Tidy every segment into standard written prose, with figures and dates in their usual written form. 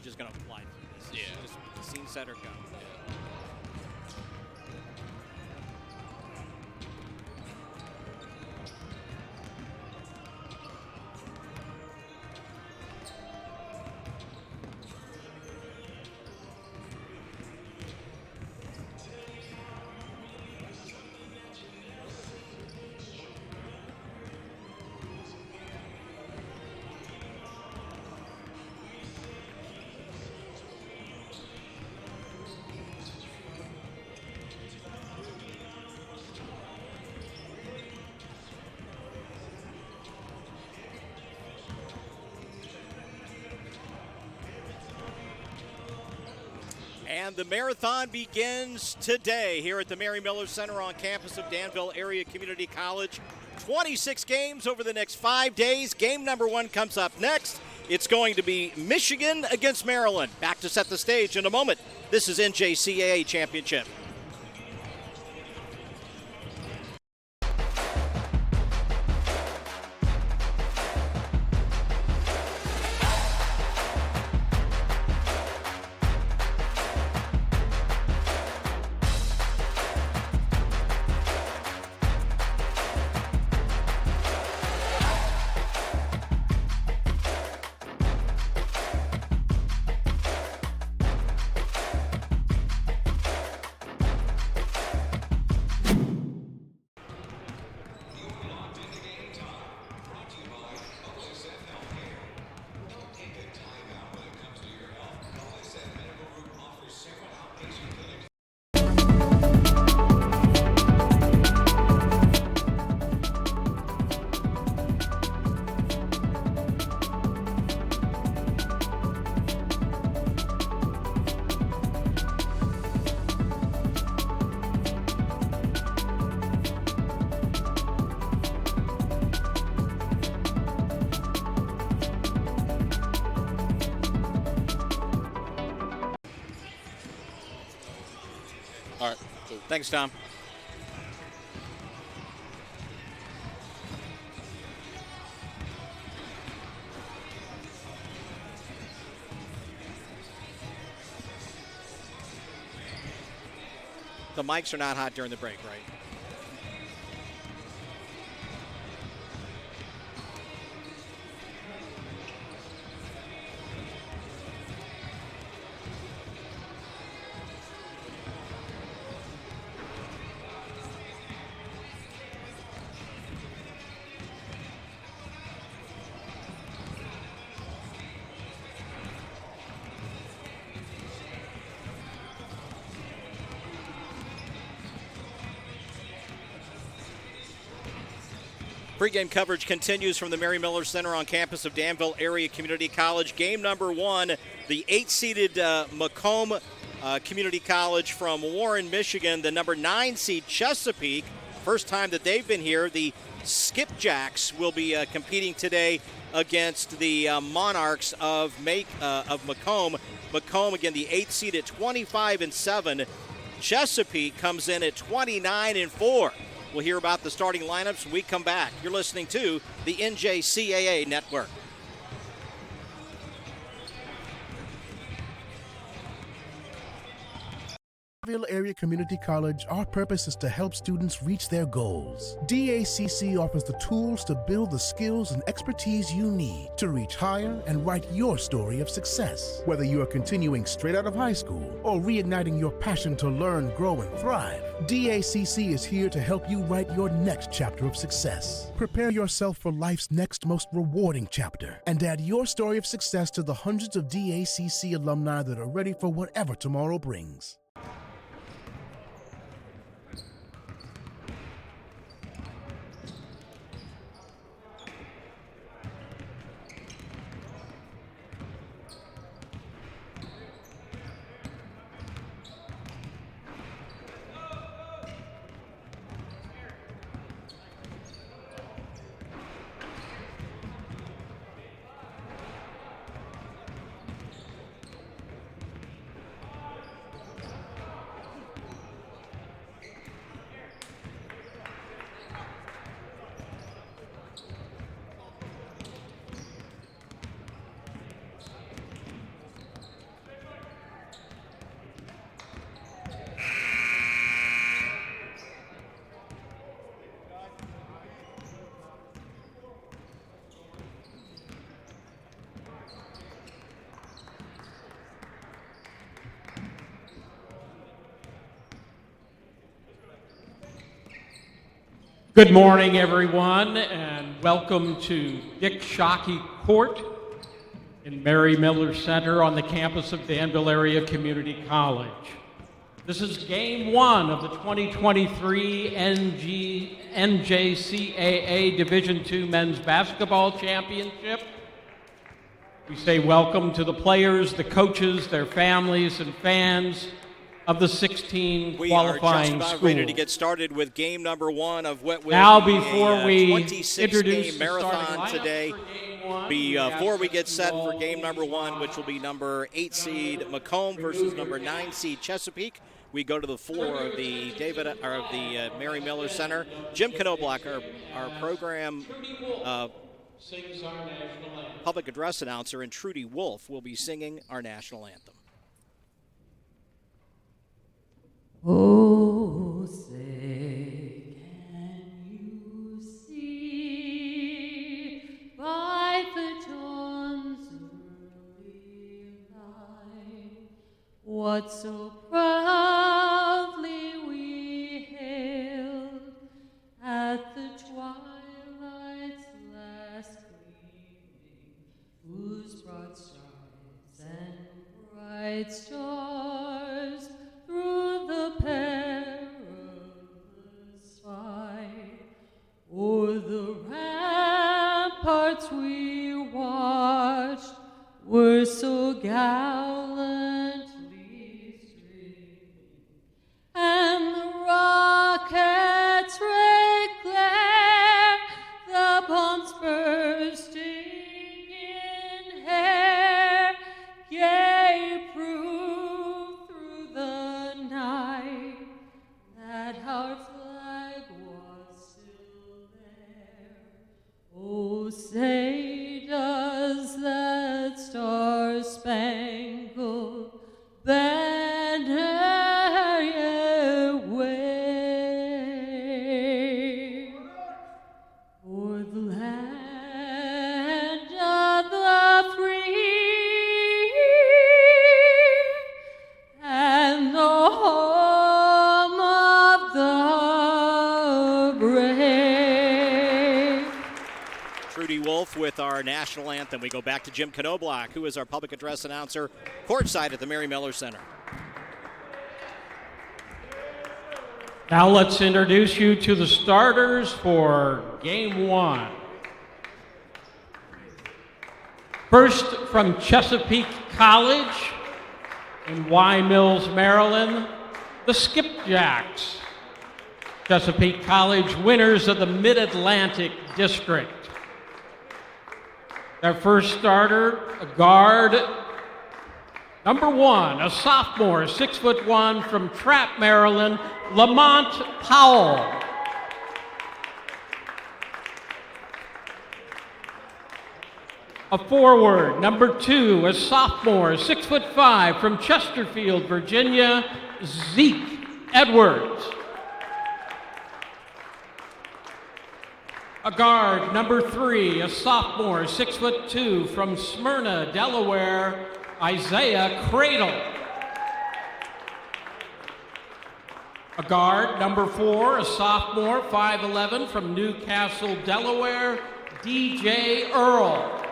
just going to fly through this. Yeah. Just scene setter go. Yeah. And the marathon begins today here at the Mary Miller Center on campus of Danville Area Community College. 26 games over the next 5 days. Game number 1 comes up next. It's going to be Michigan against Maryland. Back to set the stage in a moment. This is NJCAA Championship. All right. Cool. Thanks, Tom. The mics are not hot during the break, right? Pre-game coverage continues from the Mary Miller Center on campus of Danville Area Community College. Game number 1, the 8-seeded Macomb Community College from Warren, Michigan. The number 9 seed Chesapeake, first time that they've been here. The Skipjacks will be competing today against the Monarchs of Macomb. Macomb, again, the 8th seed at 25-7. Chesapeake comes in at 29-4. We'll hear about the starting lineups when we come back. You're listening to the NJCAA Network. Danville Area Community College, our purpose is to help students reach their goals. DACC offers the tools to build the skills and expertise you need to reach higher and write your story of success. Whether you are continuing straight out of high school or reigniting your passion to learn, grow, and thrive, DACC is here to help you write your next chapter of success. Prepare yourself for life's next most rewarding chapter and add your story of success to the hundreds of DACC alumni that are ready for whatever tomorrow brings. Good morning, everyone, and welcome to Dick Shockey Court in Mary Miller Center on the campus of Danville Area Community College. This is game one of the 2023 NJCAA Division II Men's Basketball Championship. We say welcome to the players, the coaches, their families, and fans of the 16 qualifying We are just about ready to get started with game number one of what will now, be before a we 26-game marathon today. Before we get set for game number one, which will be number 8 seed Macomb versus number 9 seed Chesapeake, we go to the floor of the Mary Miller Center. Jim Knobloch, our program public address announcer, and Trudy Wolf will be singing our national anthem. Oh, say, can you see by the dawn's early light what so proudly we hailed at the twilight's last gleaming, whose broad stars and bright stars through the perilous fight, o'er the ramparts we watched, were so gallantly streaming, and the rockets' red glare, the bombs bursting in air, gave proof through the night that our flag was still there. Oh, say does that star-spangled banner yet wave o'er the land of the free and the home of the brave. Trudy Wolf with our national anthem. We go back to Jim Knobloch, who is our public address announcer, courtside at the Mary Miller Center. Now let's introduce you to the starters for game one. First, from Chesapeake College in Y Mills, Maryland, the Skipjacks. Chesapeake College winners of the Mid-Atlantic District. Their first starter, a guard, number one, a sophomore, 6'1", from Trapp, Maryland, Lamont Powell. A forward, number two, a sophomore, 6'5", from Chesterfield, Virginia, Zeke Edwards. A guard, number three, a sophomore, 6'2", from Smyrna, Delaware, Isaiah Cradle. A guard, number four, a sophomore, 5'11", from Newcastle, Delaware, DJ Earl.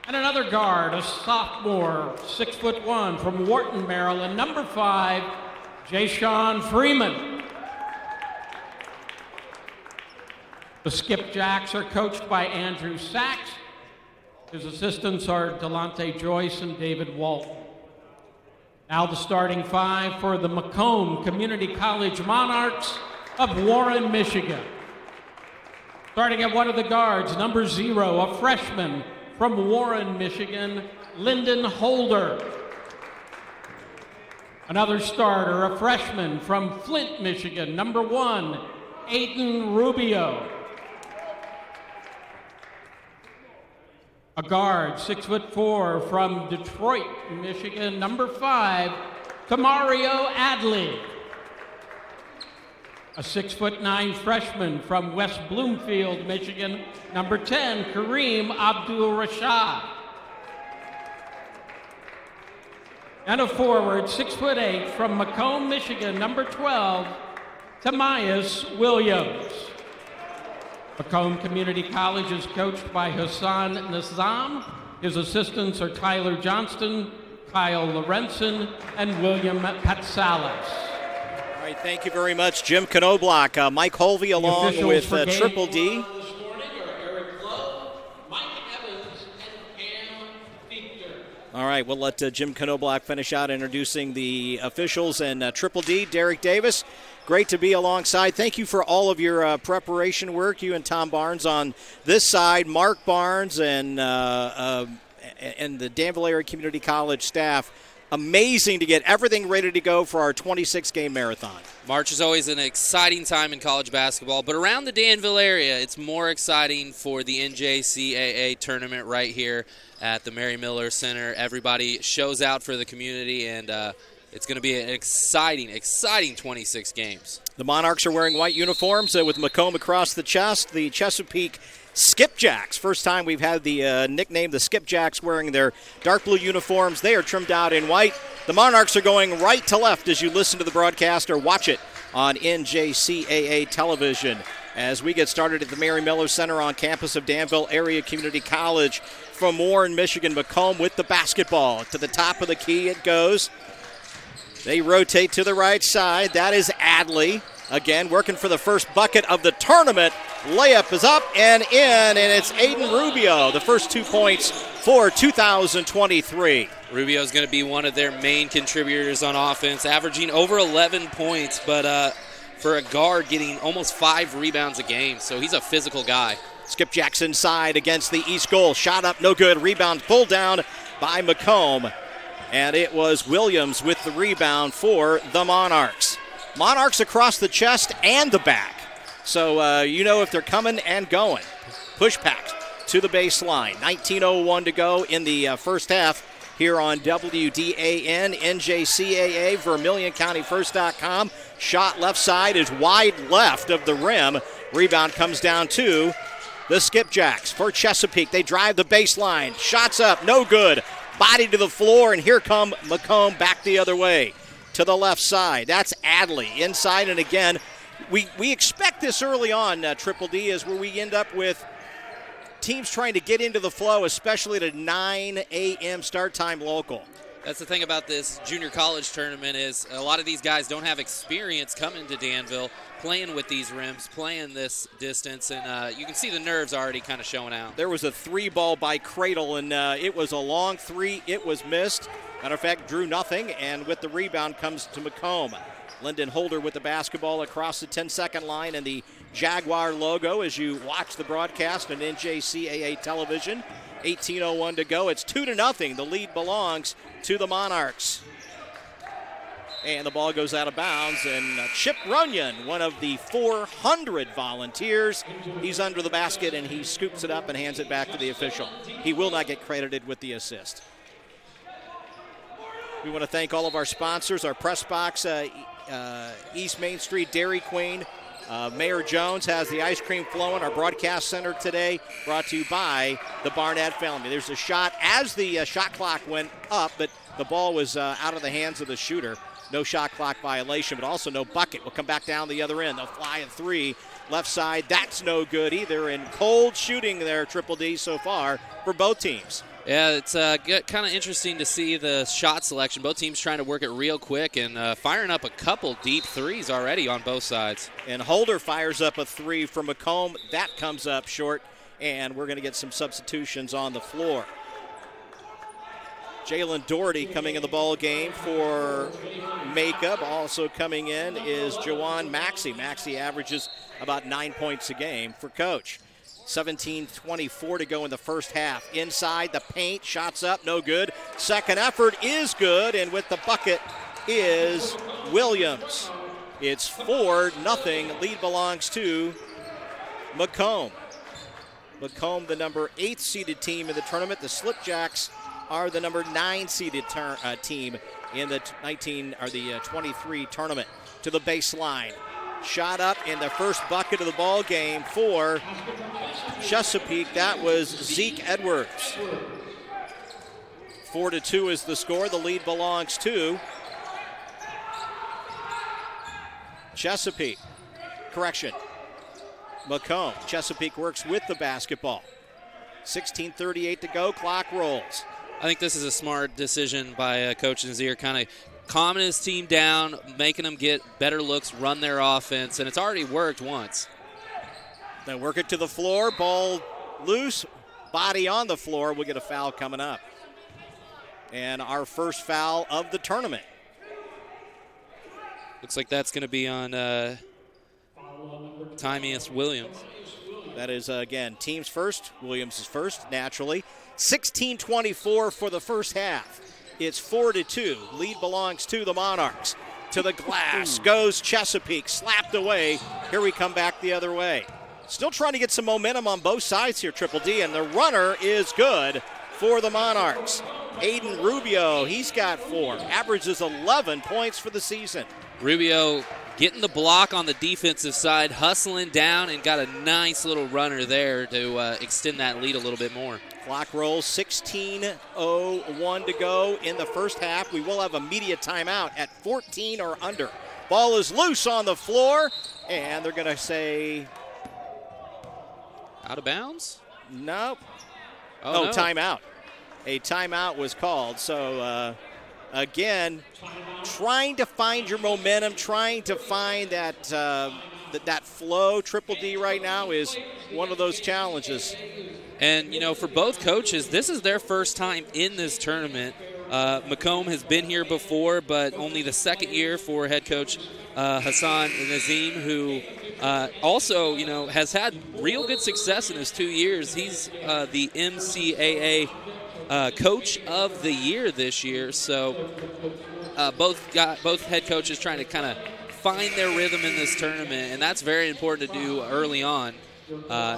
And another guard, a sophomore, 6'1", from Wharton, Maryland, number 5, Jaysean Freeman. The Skipjacks are coached by Andrew Sachs. His assistants are Delonte Joyce and David Walton. Now the starting five for the Macomb Community College Monarchs of Warren, Michigan. Starting at one of the guards, number 0, a freshman from Warren, Michigan, Lyndon Holder. Another starter, a freshman from Flint, Michigan, number 1, Aiden Rubio. A guard, 6'4", from Detroit, Michigan, number 5, Tamario Adley. A 6'9" freshman from West Bloomfield, Michigan, number 10, Kareem Abdul-Rashad. And a forward, 6'8", from Macomb, Michigan, number 12, Tamias Williams. Macomb Community College is coached by Hassan Nizam. His assistants are Tyler Johnston, Kyle Lorenzen, and William Patsalis. All right, thank you very much, Jim Knobloch. Mike Holvey along with Triple D. All right, we'll let Jim Knobloch finish out introducing the officials and Triple D. Derek Davis, great to be alongside. Thank you for all of your preparation work, you and Tom Barnes on this side, Mark Barnes and the Danville Area Community College staff. Amazing to get everything ready to go for our 26-game marathon. March is always an exciting time in college basketball, but around the Danville area, it's more exciting for the NJCAA tournament right here at the Mary Miller Center. Everybody shows out for the community, and it's going to be an exciting 26 games. The Monarchs are wearing white uniforms with Macomb across the chest. The Chesapeake Skipjacks. First time we've had the nickname the Skipjacks wearing their dark blue uniforms. They are trimmed out in white. The Monarchs are going right to left as you listen to the broadcast or watch it on NJCAA television. As we get started at the Mary Miller Center on campus of Danville Area Community College from Warren, Michigan, Macomb with the basketball. To the top of the key it goes. They rotate to the right side. That is Adley. Again, working for the first bucket of the tournament. Layup is up and in, and it's Aiden Rubio, the first 2 points for 2023. Rubio is going to be one of their main contributors on offense, averaging over 11 points, but for a guard getting almost 5 rebounds a game, so he's a physical guy. Skipjacks inside against the east goal. Shot up, no good. Rebound pulled down by Macomb, and it was Williams with the rebound for the Monarchs. Monarchs across the chest and the back. So you know if they're coming and going. Push pack to the baseline. 19:01 to go in the first half here on WDAN, NJCAA, VermilionCountyFirst.com. Shot left side is wide left of the rim. Rebound comes down to the Skipjacks for Chesapeake. They drive the baseline. Shots up, no good. Body to the floor, and here come Macomb back the other way. To the left side. That's Adley inside, and again, we expect this early on, Triple D, is where we end up with teams trying to get into the flow, especially at a 9 a.m. start time local. That's the thing about this junior college tournament is a lot of these guys don't have experience coming to Danville, playing with these rims, playing this distance, and you can see the nerves already kind of showing out. There was a 3-ball by Cradle, and it was a long 3. It was missed. Matter of fact, drew nothing, and with the rebound comes to Macomb. Lyndon Holder with the basketball across the 10-second line and the Jaguar logo as you watch the broadcast on NJCAA television. 18:01 to go. It's 2-0. The lead belongs to the Monarchs. And the ball goes out of bounds, and Chip Runyon, one of the 400 volunteers, he's under the basket, and he scoops it up and hands it back to the official. He will not get credited with the assist. We want to thank all of our sponsors, our press box, East Main Street Dairy Queen. Mayor Jones has the ice cream flowing. Our broadcast center today brought to you by the Barnett family. There's a shot as the shot clock went up, but the ball was out of the hands of the shooter. No shot clock violation, but also no bucket. We'll come back down the other end. They'll fly a 3. Left side, that's no good either. And cold shooting there, Triple D, so far for both teams. Yeah, it's kind of interesting to see the shot selection. Both teams trying to work it real quick and firing up a couple deep threes already on both sides. And Holder fires up a 3 for Macomb. That comes up short, and we're going to get some substitutions on the floor. Jalen Doherty coming in the ball game for Macomb. Also coming in is Jawan Maxey. Maxey averages about 9 points a game for Coach. 17:24 to go in the first half. Inside the paint, shots up, no good. Second effort is good, and with the bucket is Williams. It's 4-0. Lead belongs to Macomb. Macomb, the number 8 seeded team in the tournament. The Slipjacks are the number 9 seeded team in the 23 tournament. To the baseline. Shot up in the first bucket of the ball game for Chesapeake. That was Zeke Edwards. 4-2 is the score. The lead belongs to Chesapeake. Correction. Macomb. Chesapeake works with the basketball. 16:38 to go. Clock rolls. I think this is a smart decision by Coach Nazir, kind of calming his team down, making them get better looks, run their offense, and it's already worked once. They work it to the floor. Ball loose. Body on the floor. We'll get a foul coming up. And our first foul of the tournament. Looks like that's going to be on Tymius Williams. That is, again, team's first. Williams is first, naturally. 16:24 for the first half. It's 4-2. Lead belongs to the Monarchs. To the glass goes Chesapeake. Slapped away. Here we come back the other way. Still trying to get some momentum on both sides here, Triple D, and the runner is good for the Monarchs. Aiden Rubio, he's got 4. Averages 11 points for the season. Rubio getting the block on the defensive side, hustling down, and got a nice little runner there to extend that lead a little bit more. Clock rolls, 16:01 to go in the first half. We will have a media timeout at 14 or under. Ball is loose on the floor, and they're going to say... Out of bounds? No. Oh, no. Timeout. A timeout was called. So, again, trying to find your momentum, trying to find that that flow. Triple D right now is one of those challenges. And, you know, for both coaches, this is their first time in this tournament. Macomb has been here before, but only the second year for head coach Hassan Nazim, who also, you know, has had real good success in his 2 years. He's the NCAA Coach of the Year this year. So both head coaches trying to kind of find their rhythm in this tournament, and that's very important to do early on.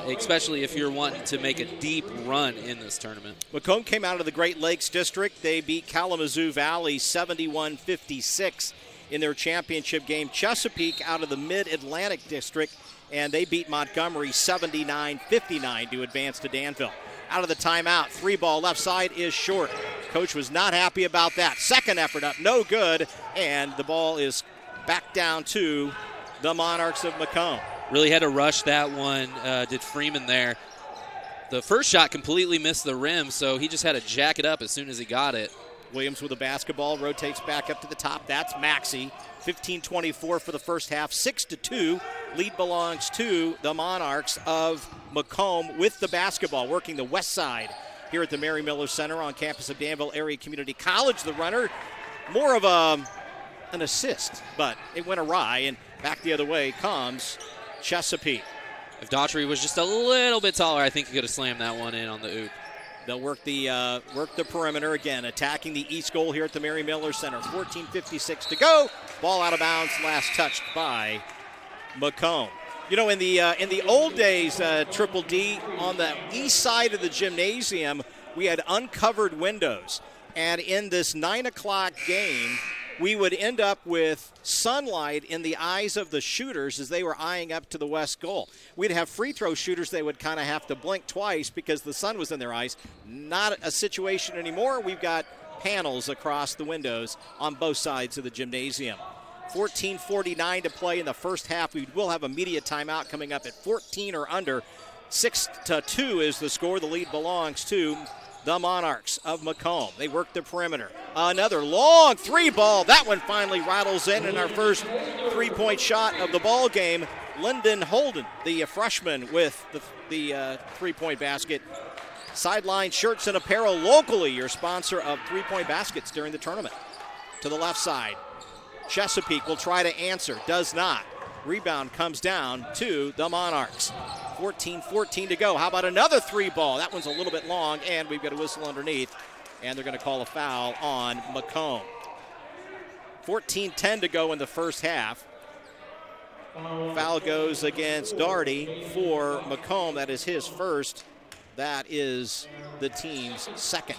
Especially if you're wanting to make a deep run in this tournament. Macomb came out of the Great Lakes District. They beat Kalamazoo Valley 71-56 in their championship game. Chesapeake out of the Mid-Atlantic District, and they beat Montgomery 79-59 to advance to Danville. Out of the timeout, 3-ball left side is short. Coach was not happy about that. Second effort up, no good, and the ball is back down to the Monarchs of Macomb. Really had to rush that one, did Freeman there. The first shot completely missed the rim, so he just had to jack it up as soon as he got it. Williams with the basketball, rotates back up to the top. That's Maxey. 15:24 for the first half, 6-2. Lead belongs to the Monarchs of Macomb with the basketball, working the west side here at the Mary Miller Center on campus of Danville Area Community College. The runner, more of an assist, but it went awry, and back the other way comes Chesapeake. If Daughtry was just a little bit taller, I think he could have slammed that one in on the oop. They'll work the perimeter again, attacking the east goal here at the Mary Miller Center. 14:56 to go. Ball out of bounds, last touched by Macomb. You know, in the old days, Triple D, on the east side of the gymnasium, we had uncovered windows. And in this 9 o'clock game, we would end up with sunlight in the eyes of the shooters as they were eyeing up to the west goal. We'd have free throw shooters. They would kind of have to blink twice because the sun was in their eyes. Not a situation anymore. We've got panels across the windows on both sides of the gymnasium. 14:49 to play in the first half. We will have a media timeout coming up at 14 or under. 6-2 is the score. The lead belongs to the Monarchs of Macomb. They work the perimeter. Another long 3-ball. That one finally rattles in our first 3-point shot of the ball game. Lyndon Holden, the freshman, with the 3-point basket. Sideline Shirts and Apparel, locally your sponsor of 3-point baskets during the tournament. To the left side, Chesapeake will try to answer. Does not. Rebound comes down to the Monarchs. 14:14 to go. How about another 3-ball? That one's a little bit long, and we've got a whistle underneath, and they're going to call a foul on Macomb. 14:10 to go in the first half. Foul goes against Daugherty for Macomb. That is his first. That is the team's second.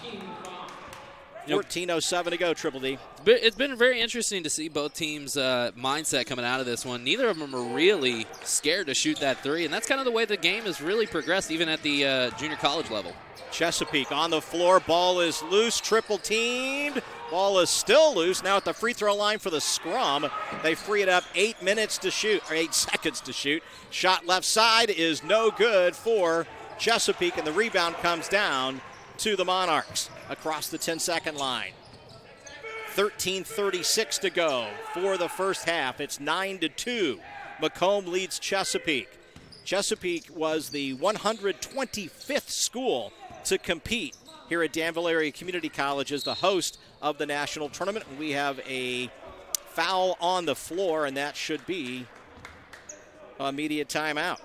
14:07 to go, Triple D. It's been very interesting to see both teams' mindset coming out of this one. Neither of them are really scared to shoot that 3, and that's kind of the way the game has really progressed, even at the junior college level. Chesapeake on the floor. Ball is loose. Triple teamed. Ball is still loose. Now at the free throw line for the scrum. They free it up 8 seconds to shoot. Shot left side is no good for Chesapeake, and the rebound comes down to the Monarchs across the 10-second line. 13:36 to go for the first half. It's 9-2. Macomb leads Chesapeake. Chesapeake was the 125th school to compete here at Danville Area Community College as the host of the national tournament. We have a foul on the floor, and that should be an immediate timeout.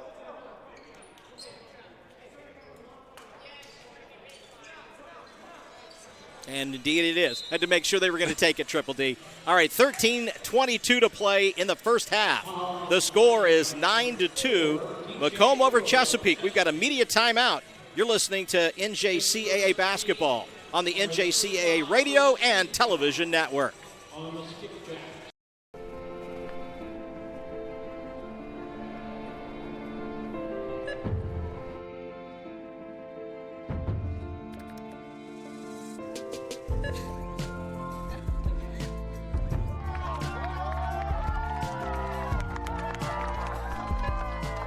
And indeed it is. Had to make sure they were going to take it, Triple D. All right, 13:22 to play in the first half. The score is 9-2. Macomb over Chesapeake. We've got a media timeout. You're listening to NJCAA basketball on the NJCAA radio and television network.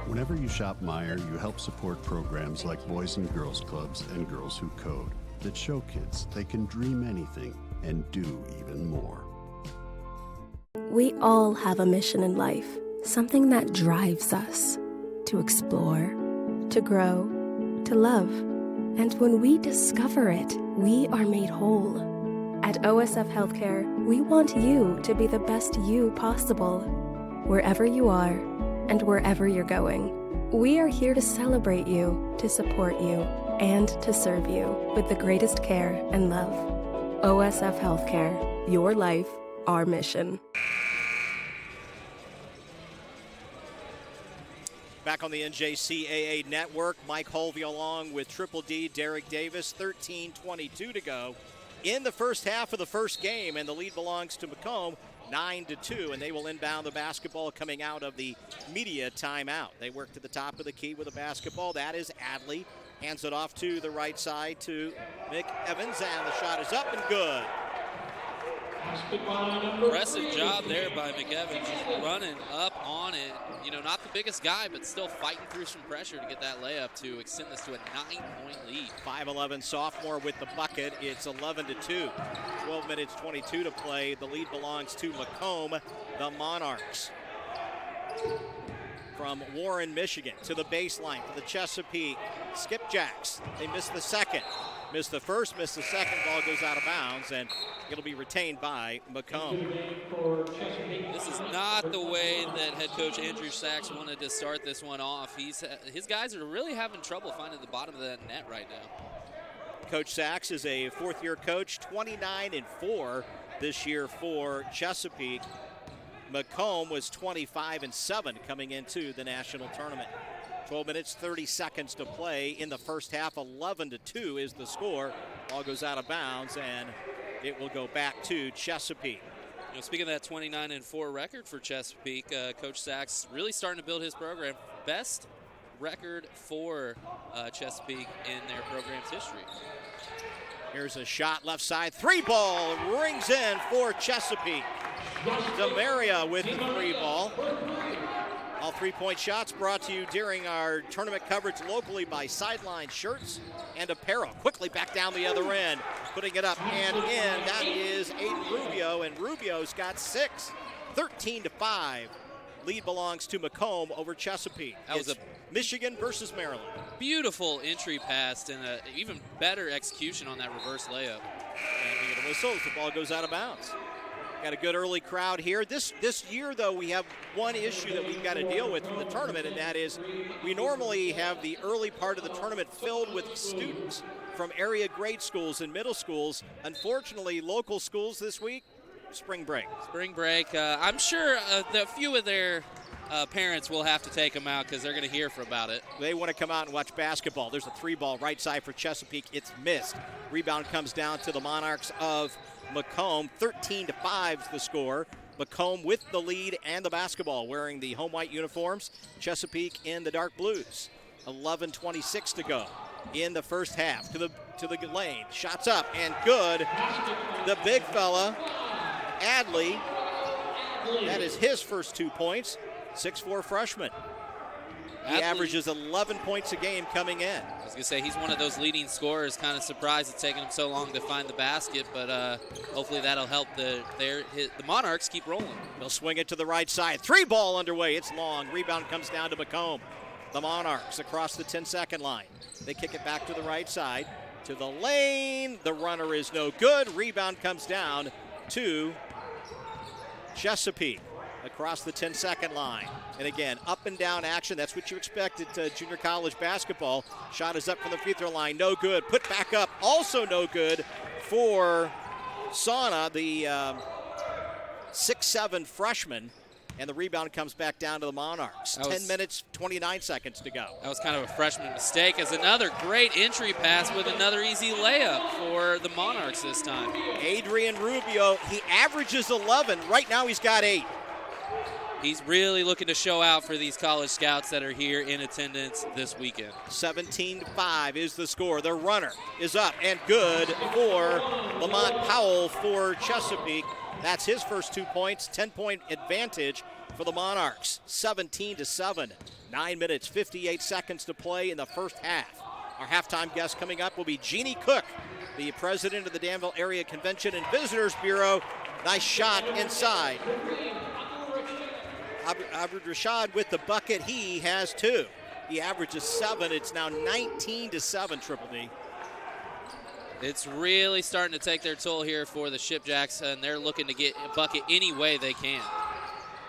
Whenever you shop Meijer, you help support programs like Boys and Girls Clubs and Girls Who Code that show kids they can dream anything and do even more. We all have a mission in life, something that drives us to explore, to grow, to love. And when we discover it, we are made whole. At OSF Healthcare, we want you to be the best you possible, wherever you are and wherever you're going. We are here to celebrate you, to support you, and to serve you with the greatest care and love. OSF Healthcare, your life, our mission. Back on the NJCAA network, Mike Holvey along with Triple D, Derek Davis, 13:22 to go in the first half of the first game, and the lead belongs to Macomb, 9-2, and they will inbound the basketball coming out of the media timeout. They work to the top of the key with the basketball. That is Adley. Hands it off to the right side to Mick Evans, and the shot is up and good. Impressive job there by McEvans, just running up on it. You know, not the biggest guy, but still fighting through some pressure to get that layup to extend this to a 9-point lead. 5'11" sophomore with the bucket. It's 11-2. 12 minutes, 22 to play. The lead belongs to Macomb, the Monarchs. From Warren, Michigan to the baseline for the Chesapeake Skipjacks. They missed the second. Missed the first, missed the second. Ball goes out of bounds, and it'll be retained by Macomb. This is not the way that head coach Andrew Sachs wanted to start this one off. His guys are really having trouble finding the bottom of that net right now. Coach Sachs is a fourth-year coach, 29-4 this year for Chesapeake. Macomb was 25-7 coming into the national tournament. 12 minutes, 30 seconds to play in the first half. 11-2 is the score. Ball goes out of bounds, and it will go back to Chesapeake. You know, speaking of that 29-4 record for Chesapeake, Coach Sachs really starting to build his program. Best record for Chesapeake in their program's history. Here's a shot left side. Three ball rings in for Chesapeake. Demaria with the three ball. All three-point shots brought to you during our tournament coverage locally by Sideline Shirts and Apparel. Quickly back down the other end, putting it up and in. That is Aiden Rubio, and Rubio's got 6. 13-5. Lead belongs to Macomb over Chesapeake. That was a Michigan versus Maryland. Beautiful entry pass and an even better execution on that reverse layup. And we get a whistle as the ball goes out of bounds. Got a good early crowd here. This year, though, we have one issue that we've got to deal with in the tournament, and that is we normally have the early part of the tournament filled with students from area grade schools and middle schools. Unfortunately, local schools this week, spring break. Spring break. I'm sure a few of their parents will have to take them out because they're going to hear about it. They want to come out and watch basketball. There's a three ball right side for Chesapeake. It's missed. Rebound comes down to the Monarchs of Macomb. 13-5 is the score. Macomb with the lead and the basketball, wearing the home white uniforms. Chesapeake in the dark blues. 11:26 to go in the first half. To the to the lane. Shots up and good. The big fella, Adley, that is his first 2 points. 6'4" freshman. He averages 11 points a game coming in. I was going to say, he's one of those leading scorers. Kind of surprised it's taken him so long to find the basket, but hopefully that'll help the Monarchs keep rolling. They'll swing it to the right side. 3 ball underway. It's long. Rebound comes down to Macomb. The Monarchs across the 10-second line. They kick it back to the right side. To the lane. The runner is no good. Rebound comes down to Chesapeake across the 10-second line. And again, up and down action. That's what you expect at junior college basketball. Shot is up from the free throw line. No good. Put back up. Also no good for Sauna, the 6'7" freshman. And the rebound comes back down to the Monarchs. 10 minutes, 29 seconds to go. That was kind of a freshman mistake, as another great entry pass with another easy layup for the Monarchs this time. Adrian Rubio, he averages 11. Right now he's got 8. He's really looking to show out for these college scouts that are here in attendance this weekend. 17-5 is the score. The runner is up and good for Lamont Powell for Chesapeake. That's his first 2 points, 10-point advantage for the Monarchs. 17-7, 9 minutes, 58 seconds to play in the first half. Our halftime guest coming up will be Jeannie Cook, the president of the Danville Area Convention and Visitors Bureau. Nice shot inside. Abdul Rashad with the bucket. He has 2. He averages 7. It's now 19-7, Triple D. It's really starting to take their toll here for the Shipjacks, and they're looking to get a bucket any way they can.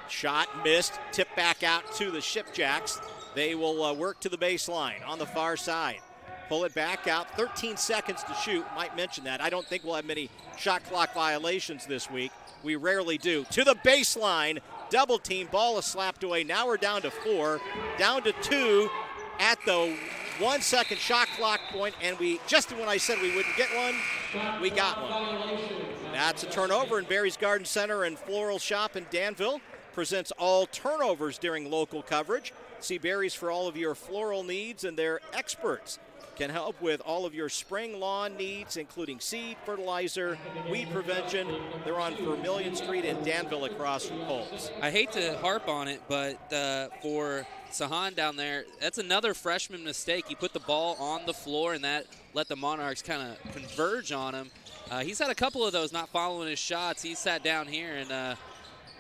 Shot missed, tip back out to the Shipjacks. They will work to the baseline on the far side. Pull it back out, 13 seconds to shoot. Might mention that. I don't think we'll have many shot clock violations this week. We rarely do. To the baseline, double team, ball is slapped away. Now we're down to 4, down to 2 at the 1 second shot clock point, and we, just when I said we wouldn't get one, we got one. That's a turnover, and Barry's Garden Center and Floral Shop in Danville presents all turnovers during local coverage. See Barry's for all of your floral needs, and their experts can help with all of your spring lawn needs, including seed, fertilizer, weed prevention. They're on Vermilion Street in Danville across from Coles. I hate to harp on it, but for Sahan down there, that's another freshman mistake. He put the ball on the floor, and that let the Monarchs kind of converge on him. He's had a couple of those not following his shots. He sat down here, and,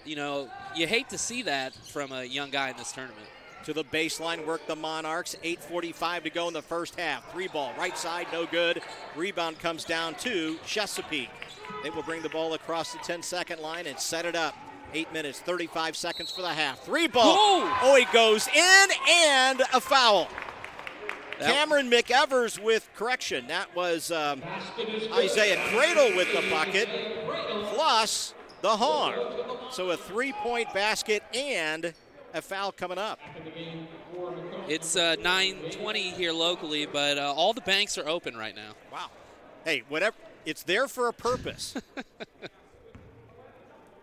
you hate to see that from a young guy in this tournament. To the baseline work the Monarchs. 8:45 to go in the first half. 3 ball, right side, no good. Rebound comes down to Chesapeake. They will bring the ball across the 10-second line and set it up. 8 minutes, 35 seconds for the half. 3 ball. Oh, he goes in, and a foul. Cameron McEvers with correction. That was Isaiah Cradle with the bucket, plus the harm. So a 3-point basket and a foul coming up. It's 9:20 here locally, but all the banks are open right now. Wow. Hey, whatever. It's there for a purpose.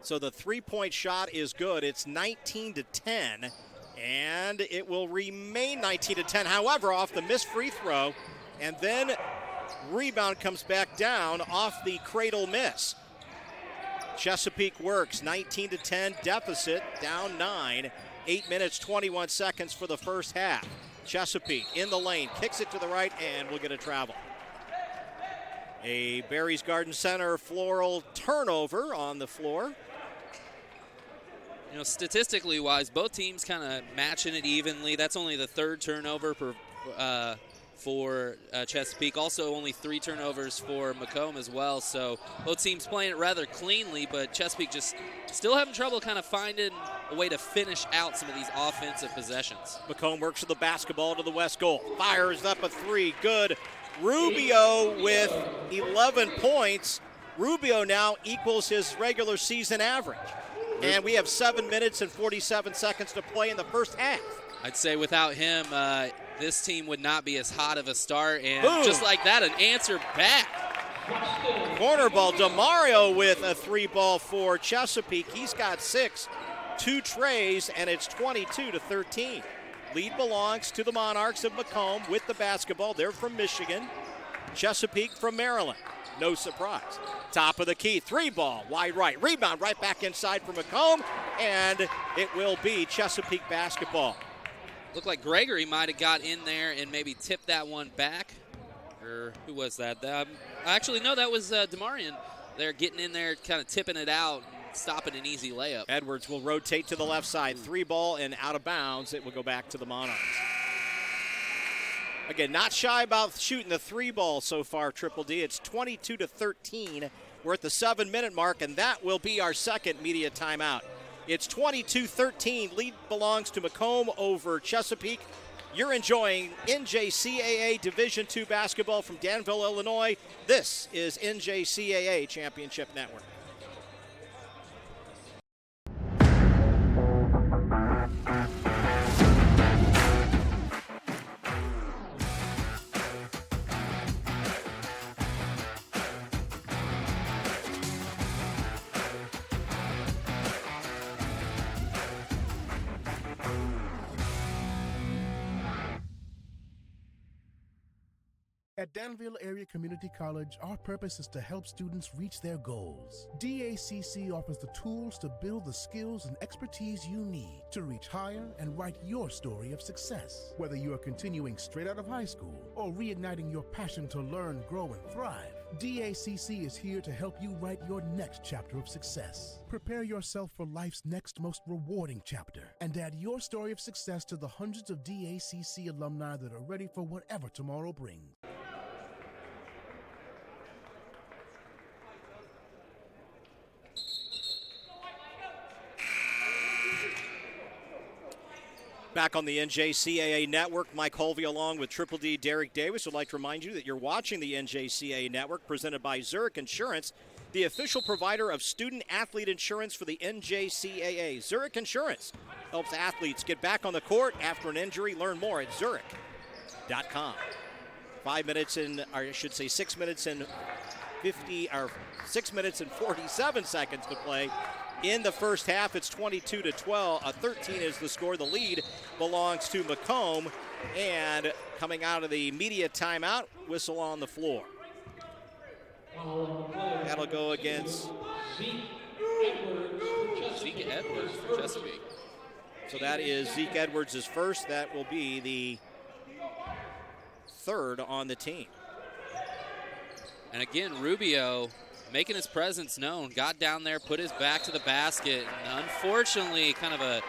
So the 3-point shot is good. It's 19-10, and it will remain 19-10. However, off the missed free throw, and then rebound comes back down off the Cradle miss. Chesapeake works, 19-10 deficit, down 9. 8 minutes, 21 seconds for the first half. Chesapeake in the lane, kicks it to the right, and will get a travel. A Barry's Garden Center floral turnover on the floor. Statistically wise, both teams kind of matching it evenly. That's only the 3rd turnover for Chesapeake. Also only 3 turnovers for Macomb as well. So both teams playing it rather cleanly, but Chesapeake just still having trouble kind of finding a way to finish out some of these offensive possessions. Macomb works with the basketball to the west goal. Fires up a 3, good. Rubio with 11 points. Rubio now equals his regular season average. And we have 7 minutes and 47 seconds to play in the first half. I'd say without him, this team would not be as hot of a start. And boom. Just like that, an answer back. Corner ball, DeMario with a 3 ball for Chesapeake. He's got 6, 2 trays, and it's 22-13. Lead belongs to the Monarchs of Macomb with the basketball. They're from Michigan. Chesapeake from Maryland. No surprise. Top of the key, 3-ball, wide right. Rebound right back inside for Macomb, and it will be Chesapeake basketball. Looked like Gregory might have got in there and maybe tipped that one back. Or who was that? Actually, no, that was DeMarion. They're getting in there, kind of tipping it out, and stopping an easy layup. Edwards will rotate to the left side. 3-ball and out of bounds. It will go back to the Monarchs. Again, not shy about shooting the 3-ball so far, Triple D. It's 22-13. We're at the 7-minute mark, and that will be our second media timeout. It's 22-13. Lead belongs to Macomb over Chesapeake. You're enjoying NJCAA Division II basketball from Danville, Illinois. This is NJCAA Championship Network. At Danville Area Community College, our purpose is to help students reach their goals. DACC offers the tools to build the skills and expertise you need to reach higher and write your story of success. Whether you are continuing straight out of high school or reigniting your passion to learn, grow, and thrive, DACC is here to help you write your next chapter of success. Prepare yourself for life's next most rewarding chapter and add your story of success to the hundreds of DACC alumni that are ready for whatever tomorrow brings. Back on the NJCAA Network, Mike Holvey along with Triple D Derek Davis would like to remind you that you're watching the NJCAA Network presented by Zurich Insurance, the official provider of student-athlete insurance for the NJCAA. Zurich Insurance helps athletes get back on the court after an injury. Learn more at Zurich.com. 5 minutes in, or I should say 6 minutes and 6 minutes and 47 seconds to play. In the first half, it's 22-12. 13 is the score. The lead belongs to Macomb. And coming out of the media timeout, whistle on the floor. That'll go against Zeke Edwards for Chesapeake. So that is Zeke Edwards' first. That will be the third on the team. And again, Rubio making his presence known, got down there, put his back to the basket, and unfortunately kind of a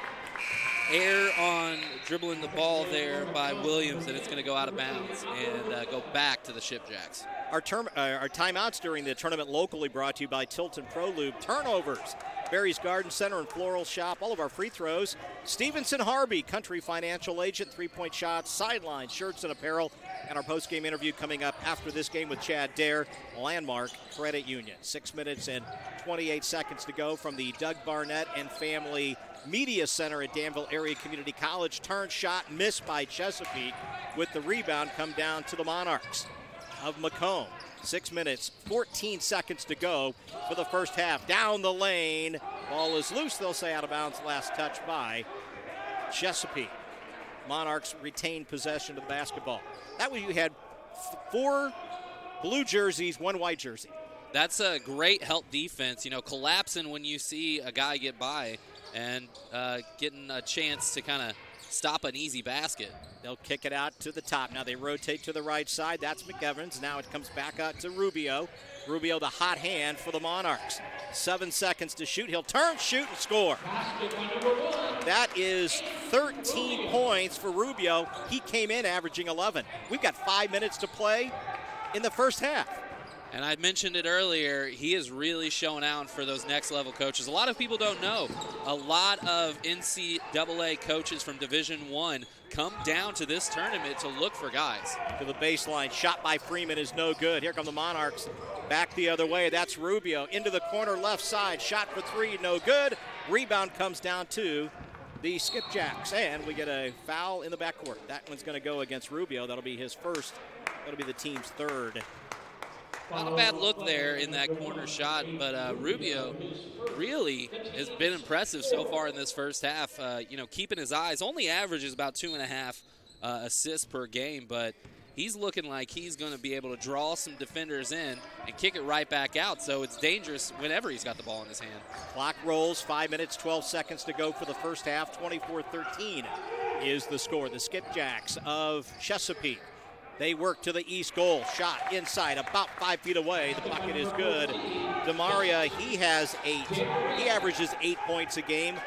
error on dribbling the ball there by Williams, and it's going to go out of bounds and go back to the Shipjacks. Our timeouts during the tournament locally brought to you by Tilton Pro Lube. Turnovers, Barry's Garden Center and Floral Shop. All of our free throws. Stevenson Harvey, Country Financial Agent, 3-point shots, sideline, shirts and apparel. And our post-game interview coming up after this game with Chad Dare, Landmark Credit Union. 6 minutes and 28 seconds to go from the Doug Barnett and Family Media Center at Danville Area Community College. Turn shot missed by Chesapeake, with the rebound come down to the Monarchs of Macomb. 6 minutes, 14 seconds to go for the first half. Down the lane, ball is loose, they'll say out of bounds, last touch by Chesapeake. Monarchs retain possession of the basketball. That way you had 4 blue jerseys, 1 white jersey. That's a great help defense, collapsing when you see a guy get by and getting a chance to kind of stop an easy basket. They'll kick it out to the top. Now they rotate to the right side. That's McEvans. Now it comes back out to Rubio. Rubio, the hot hand for the Monarchs. 7 seconds to shoot. He'll turn, shoot, and score. That is 13 points for Rubio. He came in averaging 11. We've got 5 minutes to play in the first half. And I mentioned it earlier, he is really showing out for those next-level coaches. A lot of people don't know. A lot of NCAA coaches from Division I come down to this tournament to look for guys. To the baseline, shot by Freeman is no good. Here come the Monarchs. Back the other way, that's Rubio. Into the corner left side, shot for 3, no good. Rebound comes down to the Skipjacks, and we get a foul in the backcourt. That one's going to go against Rubio. That'll be his first. That'll be the team's third. Not a bad look there in that corner shot, but Rubio really has been impressive so far in this first half. Keeping his eyes, only averages about 2.5 assists per game, but he's looking like he's going to be able to draw some defenders in and kick it right back out. So it's dangerous whenever he's got the ball in his hand. Clock rolls, 5 minutes, 12 seconds to go for the first half. 24-13 is the score. The Skipjacks of Chesapeake. They work to the east goal. Shot inside, about 5 feet away. The bucket is good. Demaria, he has 8. He averages 8 points a game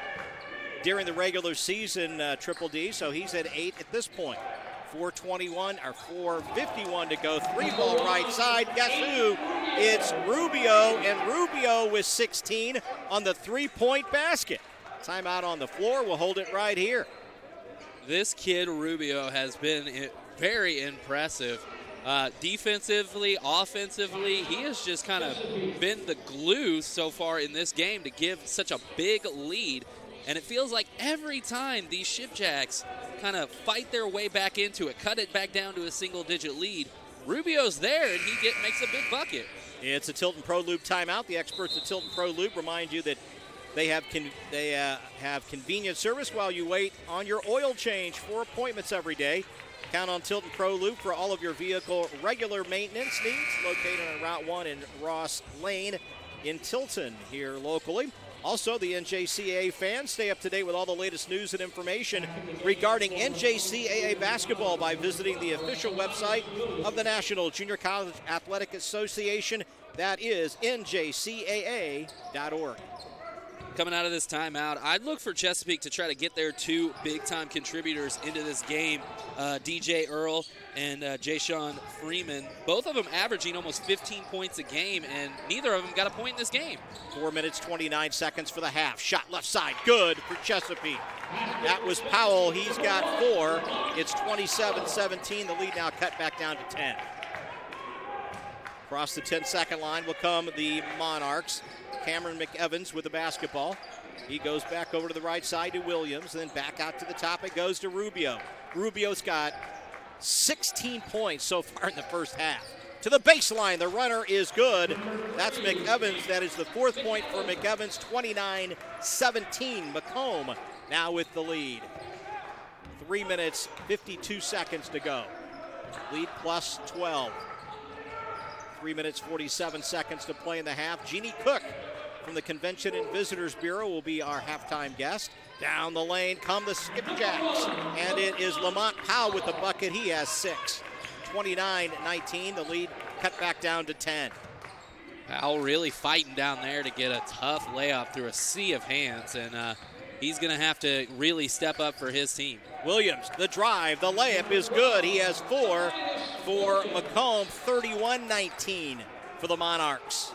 during the regular season, Triple D, so he's at 8 at this point. 4:51 to go. 3-ball right side. Guess who? It's Rubio, and Rubio with 16 on the 3-point basket. Timeout on the floor. We'll hold it right here. This kid, Rubio, has been very impressive. Defensively, offensively, he has just kind of been the glue so far in this game to give such a big lead. And it feels like every time these Shipjacks kind of fight their way back into it, cut it back down to a single-digit lead, Rubio's there, and he makes a big bucket. It's a Tilton Pro Loop timeout. The experts at Tilton Pro Loop remind you that they have convenient service while you wait on your oil change. 4 appointments every day. Count on Tilton Pro Loop for all of your vehicle regular maintenance needs. Located on Route 1 in Ross Lane in Tilton here locally. Also, the NJCAA fans, stay up to date with all the latest news and information regarding NJCAA basketball by visiting the official website of the National Junior College Athletic Association. That is njcaa.org. Coming out of this timeout, I'd look for Chesapeake to try to get their 2 big-time contributors into this game, DJ Earl and Jay-Sean Freeman. Both of them averaging almost 15 points a game, and neither of them got a point in this game. 4 minutes, 29 seconds for the half. Shot left side, good for Chesapeake. That was Powell. He's got 4. It's 27-17. The lead now cut back down to 10. Across the 10-second line will come the Monarchs. Cameron McEvans with the basketball. He goes back over to the right side to Williams, then back out to the top. It goes to Rubio. Rubio's got 16 points so far in the first half. To the baseline, the runner is good. That's McEvans. That is the 4th point for McEvans, 29-17. Macomb now with the lead. 3 minutes, 52 seconds to go. Lead plus 12. 3 minutes, 47 seconds to play in the half. Jeannie Cook from the Convention and Visitors Bureau will be our halftime guest. Down the lane come the Skipjacks, and it is Lamont Powell with the bucket. He has 6. 29-19, the lead cut back down to 10. Powell really fighting down there to get a tough layup through a sea of hands, and he's going to have to really step up for his team. Williams, the drive, the layup is good. He has 4 for Macomb, 31-19 for the Monarchs.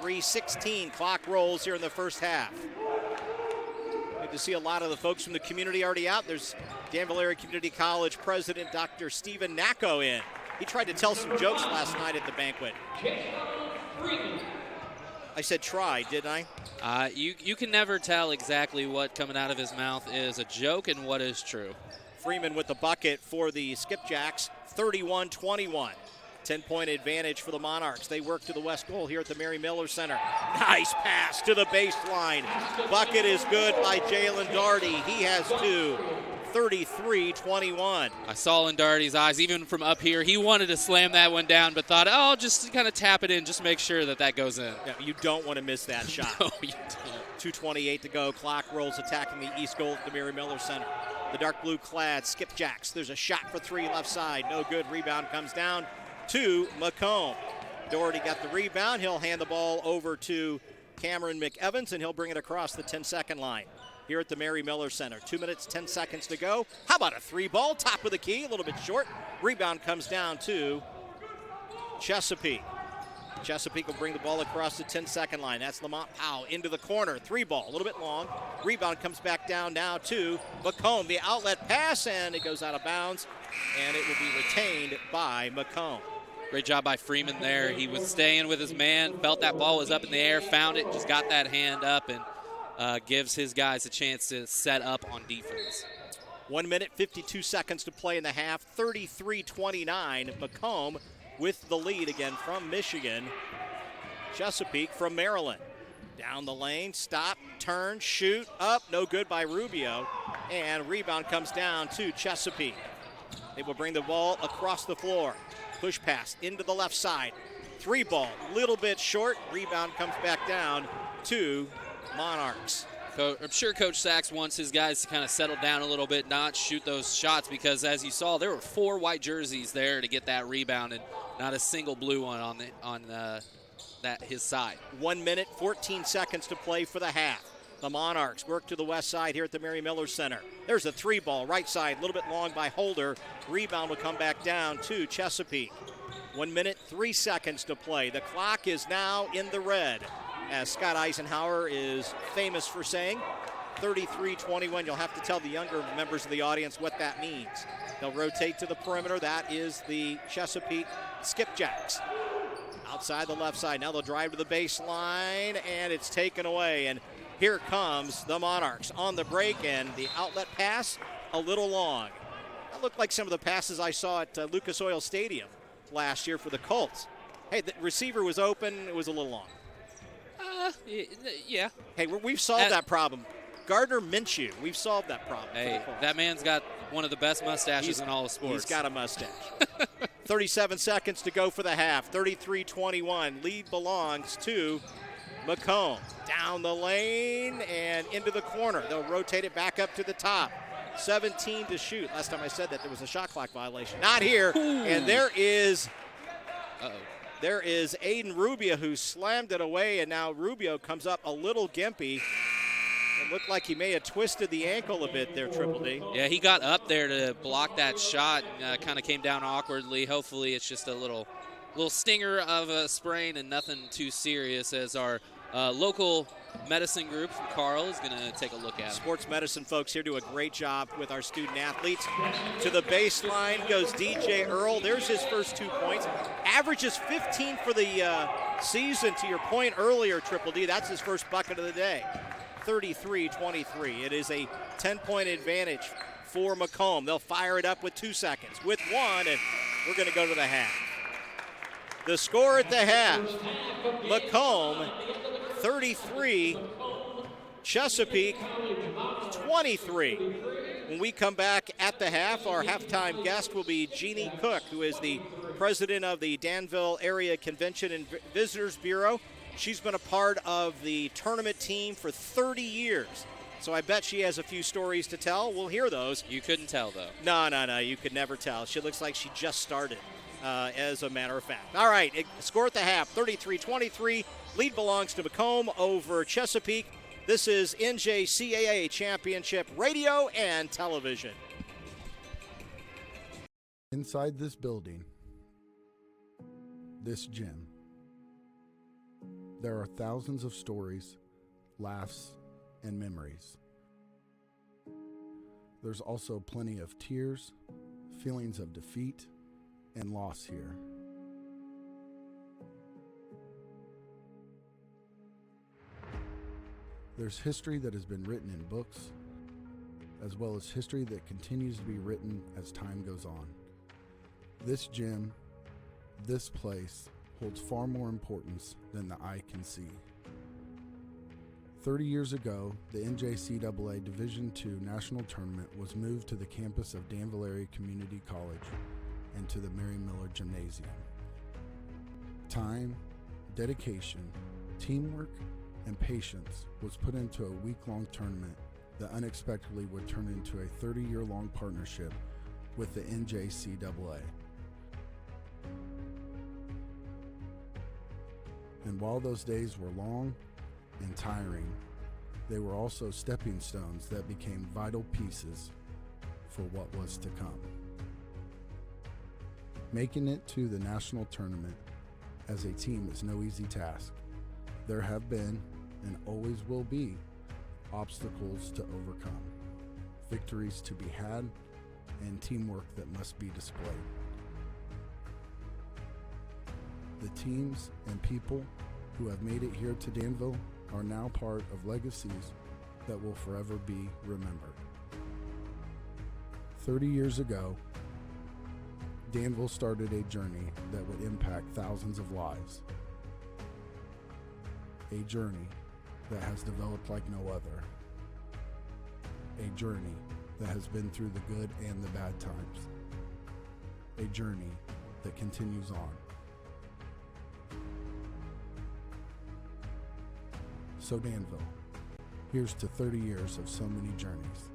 3:16 clock rolls here in the first half. Good to see a lot of the folks from the community already out. There's Danville Area Community College President Dr. Stephen Nacco in. He tried to tell some jokes last night at the banquet. I said try, didn't I? You can never tell exactly what coming out of his mouth is a joke and what is true. Freeman with the bucket for the Skipjacks, 31-21. 10-point advantage for the Monarchs. They work to the west goal here at the Mary Miller Center. Nice pass to the baseline. Bucket is good by Jalen Darty. He has 2. 33-21. I saw in Darty's eyes, even from up here, he wanted to slam that one down, but thought, oh, just kind of tap it in, just make sure that goes in. Yeah, you don't want to miss that shot. No, you don't. 2:28 to go. Clock rolls attacking the east goal at the Mary Miller Center. The dark blue clad Skipjacks. There's a shot for 3 left side. No good. Rebound comes down to Macomb. Doherty got the rebound. He'll hand the ball over to Cameron McEvans, and he'll bring it across the 10-second line here at the Mary Miller Center. 2 minutes, 10 seconds to go. How about a 3-ball? Top of the key, a little bit short. Rebound comes down to Chesapeake. Chesapeake will bring the ball across the 10-second line. That's Lamont Powell into the corner. 3-ball, a little bit long. Rebound comes back down now to Macomb. The outlet pass, and it goes out of bounds, and it will be retained by Macomb. Great job by Freeman there. He was staying with his man, felt that ball was up in the air, found it, just got that hand up, and gives his guys a chance to set up on defense. 1 minute, 52 seconds to play in the half. 33-29. Macomb with the lead again from Michigan. Chesapeake from Maryland. Down the lane, stop, turn, shoot, up, no good by Rubio. And rebound comes down to Chesapeake. They will bring the ball across the floor. Push pass into the left side. 3 ball, little bit short. Rebound comes back down to Monarchs. I'm sure Coach Sachs wants his guys to kind of settle down a little bit, not shoot those shots, because as you saw, there were 4 white jerseys there to get that rebound and not a single blue one on his side. 1 minute, 14 seconds to play for the half. The Monarchs work to the west side here at the Mary Miller Center. There's a 3 ball, right side, a little bit long by Holder. Rebound will come back down to Chesapeake. 1 minute, 3 seconds to play. The clock is now in the red, as Scott Eisenhower is famous for saying. 33-21. You'll have to tell the younger members of the audience what that means. They'll rotate to the perimeter. That is the Chesapeake Skipjacks. Outside the left side. Now they'll drive to the baseline, and it's taken away. And here comes the Monarchs on the break, and the outlet pass a little long. That looked like some of the passes I saw at Lucas Oil Stadium last year for the Colts. Hey, the receiver was open. It was a little long. Yeah. Hey, we've solved that problem. Gardner Minshew, we've solved that problem. Hey, that man's got one of the best mustaches in all of sports. He's got a mustache. 37 seconds to go for the half. 33-21. Lead belongs to Macomb. Down the lane and into the corner. They'll rotate it back up to the top. 17 to shoot. Last time I said that, there was a shot clock violation. Not here. Ooh. And there is Aiden Rubio, who slammed it away, and now Rubio comes up a little gimpy. It looked like he may have twisted the ankle a bit there, Triple D. Yeah, he got up there to block that shot, kind of came down awkwardly. Hopefully it's just a little stinger of a sprain and nothing too serious, as our local medicine group from Carl is going to take a look at him. Sports medicine folks here do a great job with our student athletes. To the baseline goes DJ Earl. There's his first 2 points. Averages 15 for the season, to your point earlier, Triple D. That's his first bucket of the day. 33-23. It is a 10-point advantage for Macomb. They'll fire it up with 2 seconds, with 1, and we're going to go to the half. The score at the half, Macomb 33, Chesapeake 23. When we come back at the half, our halftime guest will be Jeannie Cook, who is the president of the Danville Area Convention and Visitors Bureau. She's been a part of the tournament team for 30 years. So I bet she has a few stories to tell. We'll hear those. You couldn't tell, though. No. You could never tell. She looks like she just started, as a matter of fact. All right, score at the half, 33-23. Lead belongs to Macomb over Chesapeake. This is NJCAA Championship Radio and Television. Inside this building, this gym, there are thousands of stories, laughs, and memories. There's also plenty of tears, feelings of defeat, and loss here. There's history that has been written in books, as well as history that continues to be written as time goes on. This gym, this place, holds far more importance than the eye can see. 30 years ago, the NJCAA Division II National Tournament was moved to the campus of Danville Area Community College and to the Mary Miller Gymnasium. Time, dedication, teamwork, and patience was put into a week-long tournament that unexpectedly would turn into a 30-year-long partnership with the NJCAA. And while those days were long and tiring, they were also stepping stones that became vital pieces for what was to come. Making it to the national tournament as a team is no easy task. There have been, and always will be, obstacles to overcome, victories to be had, and teamwork that must be displayed. The teams and people who have made it here to Danville are now part of legacies that will forever be remembered. 30 years ago, Danville started a journey that would impact thousands of lives. A journey that has developed like no other. A journey that has been through the good and the bad times. a journey that continues on. So Danville, here's to 30 years of so many journeys.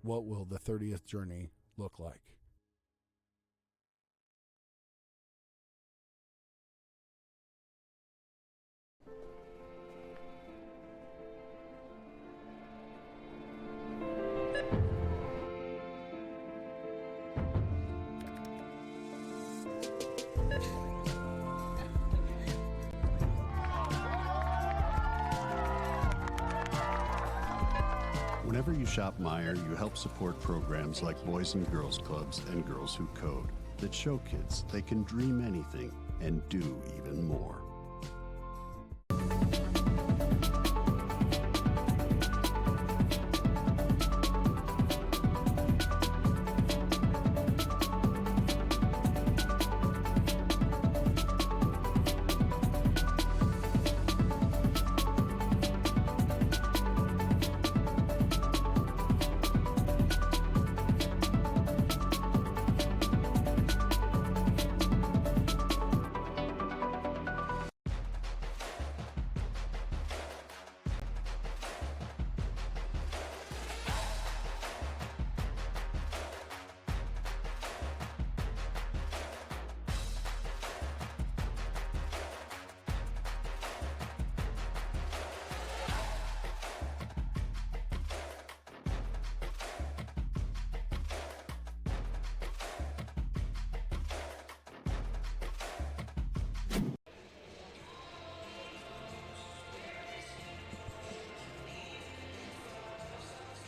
What will the 30th journey look like? Whenever you shop Meijer, you help support programs like Boys and Girls Clubs and Girls Who Code that show kids they can dream anything and do even more.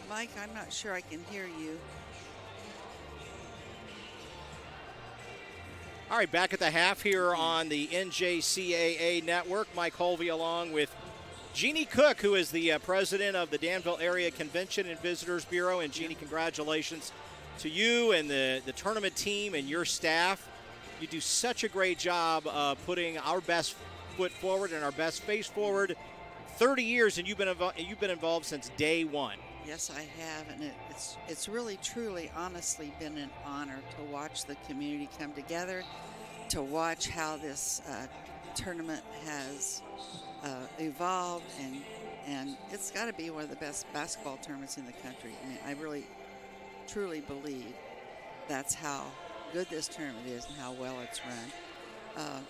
Mike, I'm not sure I can hear you. All right, back at the half here on the NJCAA network. Mike Holvey along with Jeannie Cook, who is the president of the Danville Area Convention and Visitors Bureau. And Jeannie, congratulations to you and the tournament team and your staff. You do such a great job putting our best foot forward and our best face forward. 30 years, and you've been involved since day one. Yes, I have, and it's really, truly, honestly been an honor to watch the community come together, to watch how this tournament has evolved, and it's got to be one of the best basketball tournaments in the country. I mean, I really, truly believe that's how good this tournament is and how well it's run.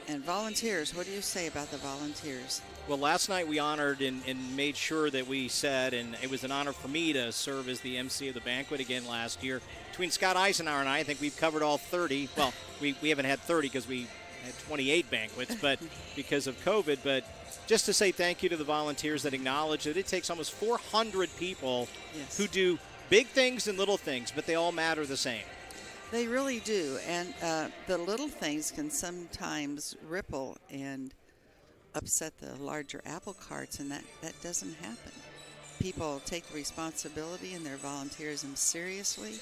And volunteers, what do you say about the volunteers? Well, last night we honored and made sure that we said, and it was an honor for me to serve as the MC of the banquet again last year. Between Scott Eisenhower and I think we've covered all 30. Well, we haven't had 30 because we had 28 banquets, but because of COVID. But just to say thank you to the volunteers that acknowledge that it takes almost 400 people who do big things and little things, but they all matter the same. They really do, and the little things can sometimes ripple and upset the larger apple carts, and that doesn't happen. People take the responsibility and their volunteerism seriously,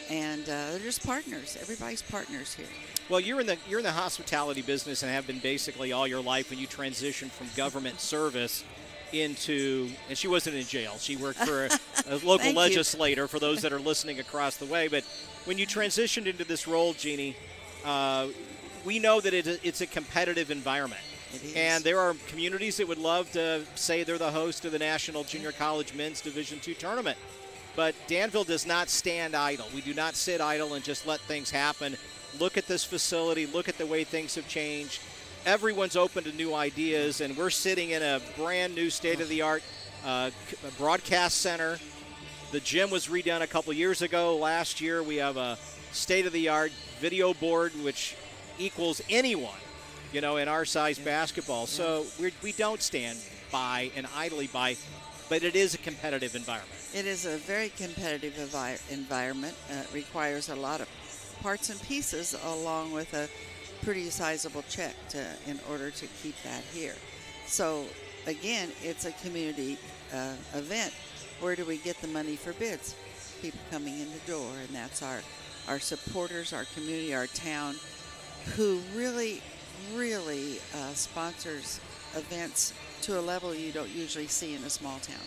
and they're just partners. Everybody's partners here. Well, you're in the hospitality business and have been basically all your life when you transitioned from government service into, and she wasn't in jail. She worked for a local legislator for those that are listening across the way. But when you transitioned into this role, Jeannie, we know that it's a competitive environment. It is. And there are communities that would love to say they're the host of the National Junior College Men's Division II tournament. But Danville does not stand idle. We do not sit idle and just let things happen. Look at this facility. Look at the way things have changed. Everyone's open to new ideas, and we're sitting in a brand new state-of-the-art broadcast center. The gym was redone a couple years ago. Last year, we have a state-of-the-art video board, which equals anyone, in our size basketball. So we don't stand by and idly by, but it is a competitive environment. It is a very competitive environment. It requires a lot of parts and pieces along with a pretty sizable check in order to keep that here. So again, it's a community event. Where do we get the money for bids? People coming in the door, and that's our supporters, our community, our town, who really sponsors events to a level you don't usually see in a small town.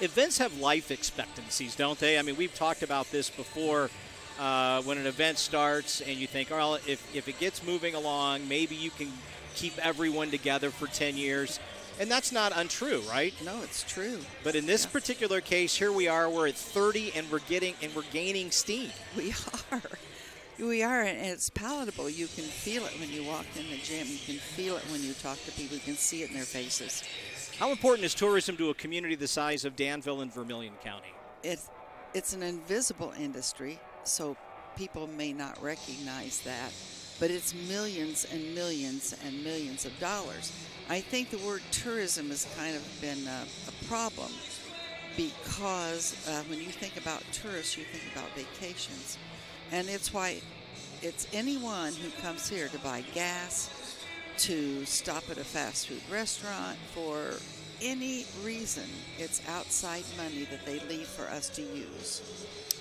events have life expectancies, don't they? I mean, we've talked about this before. When an event starts and you think, well, if it gets moving along, maybe you can keep everyone together for 10 years. And that's not untrue, right? No, it's true. But in this particular case, here we are, we're at 30 and we're gaining steam. We are, and it's palatable. You can feel it when you walk in the gym. You can feel it when you talk to people. You can see it in their faces. How important is tourism to a community the size of Danville and Vermilion County? It's an invisible industry, so people may not recognize that, but it's millions and millions and millions of dollars. I think the word tourism has kind of been a problem because when you think about tourists, you think about vacations. And it's why it's anyone who comes here to buy gas, to stop at a fast food restaurant, for any reason, it's outside money that they leave for us to use.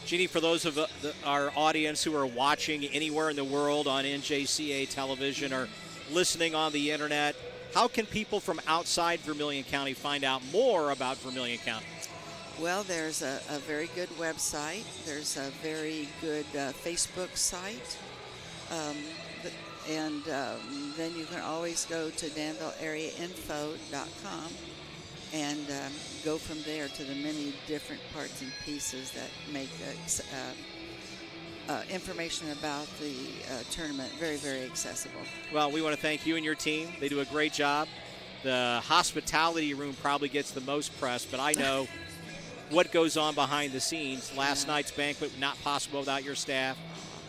Jeannie, for those of our audience who are watching anywhere in the world on NJCAA television or listening on the internet, how can people from outside Vermilion County find out more about Vermilion County? Well, there's a very good website. There's a very good Facebook site. And then you can always go to DanvilleAreaInfo.com and go from there to the many different parts and pieces that make information about the tournament very, very accessible. Well, we want to thank you and your team. They do a great job. The hospitality room probably gets the most press, but I know what goes on behind the scenes. Last night's banquet, not possible without your staff.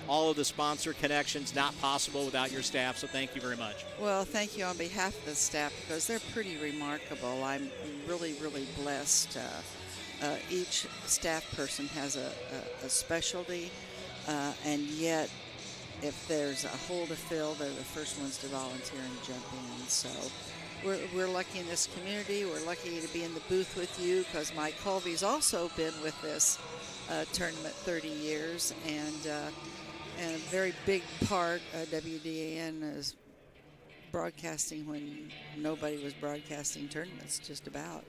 All of the sponsor connections, not possible without your staff, so thank you very much. Well, thank you on behalf of the staff because they're pretty remarkable. I'm really, really blessed. Each staff person has a specialty, and yet if there's a hole to fill, they're the first ones to volunteer and jump in. So we're lucky in this community. We're lucky to be in the booth with you because Mike Colby's also been with this tournament 30 years, and a very big part of WDAN is broadcasting when nobody was broadcasting tournaments, just about.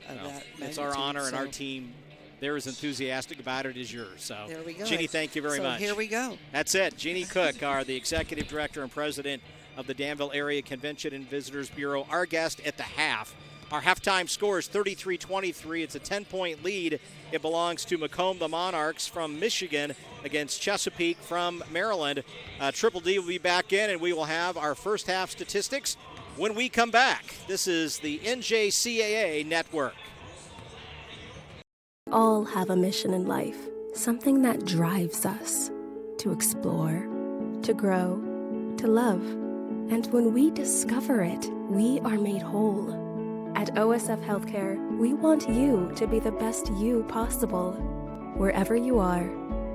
It's our honor, and our team, they're as enthusiastic about it as yours. So, there we go. Jeannie, thank you very much. Here we go. That's it. Jeannie Cook, the executive director and president of the Danville Area Convention and Visitors Bureau, our guest at the half. Our halftime score is 33-23. It's a 10-point lead. It belongs to Macomb, the Monarchs from Michigan, against Chesapeake from Maryland. Triple D will be back in, and we will have our first half statistics when we come back. This is the NJCAA Network. All have a mission in life, something that drives us to explore, to grow, to love. And when we discover it, we are made whole. At OSF Healthcare, we want you to be the best you possible, wherever you are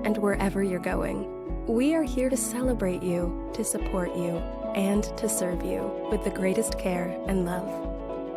and wherever you're going. We are here to celebrate you, to support you, and to serve you with the greatest care and love.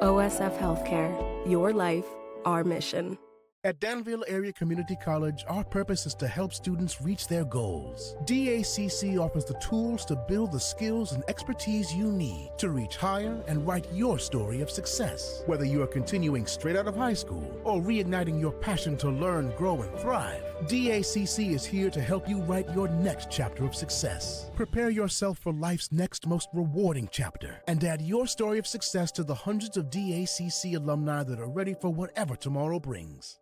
OSF Healthcare, your life, our mission. At Danville Area Community College, our purpose is to help students reach their goals. DACC offers the tools to build the skills and expertise you need to reach higher and write your story of success. Whether you are continuing straight out of high school or reigniting your passion to learn, grow, and thrive, DACC is here to help you write your next chapter of success. Prepare yourself for life's next most rewarding chapter and add your story of success to the hundreds of DACC alumni that are ready for whatever tomorrow brings.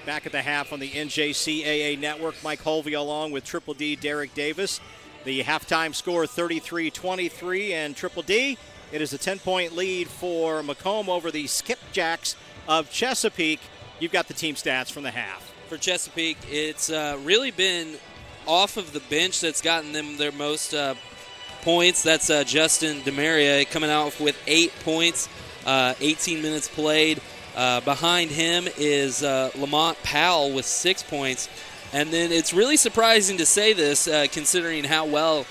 Back at the half on the NJCAA network, Mike Holvey along with Triple D Derek Davis. The halftime score 33-23, and Triple D, it is a 10-point lead for Macomb over the Skipjacks of Chesapeake. You've got the team stats from the half. For Chesapeake, it's really been off of the bench that's gotten them their most points. That's Justin DeMaria coming out with 8 points, 18 minutes played. Behind him is Lamont Powell with 6 points. And then it's really surprising to say this, considering how well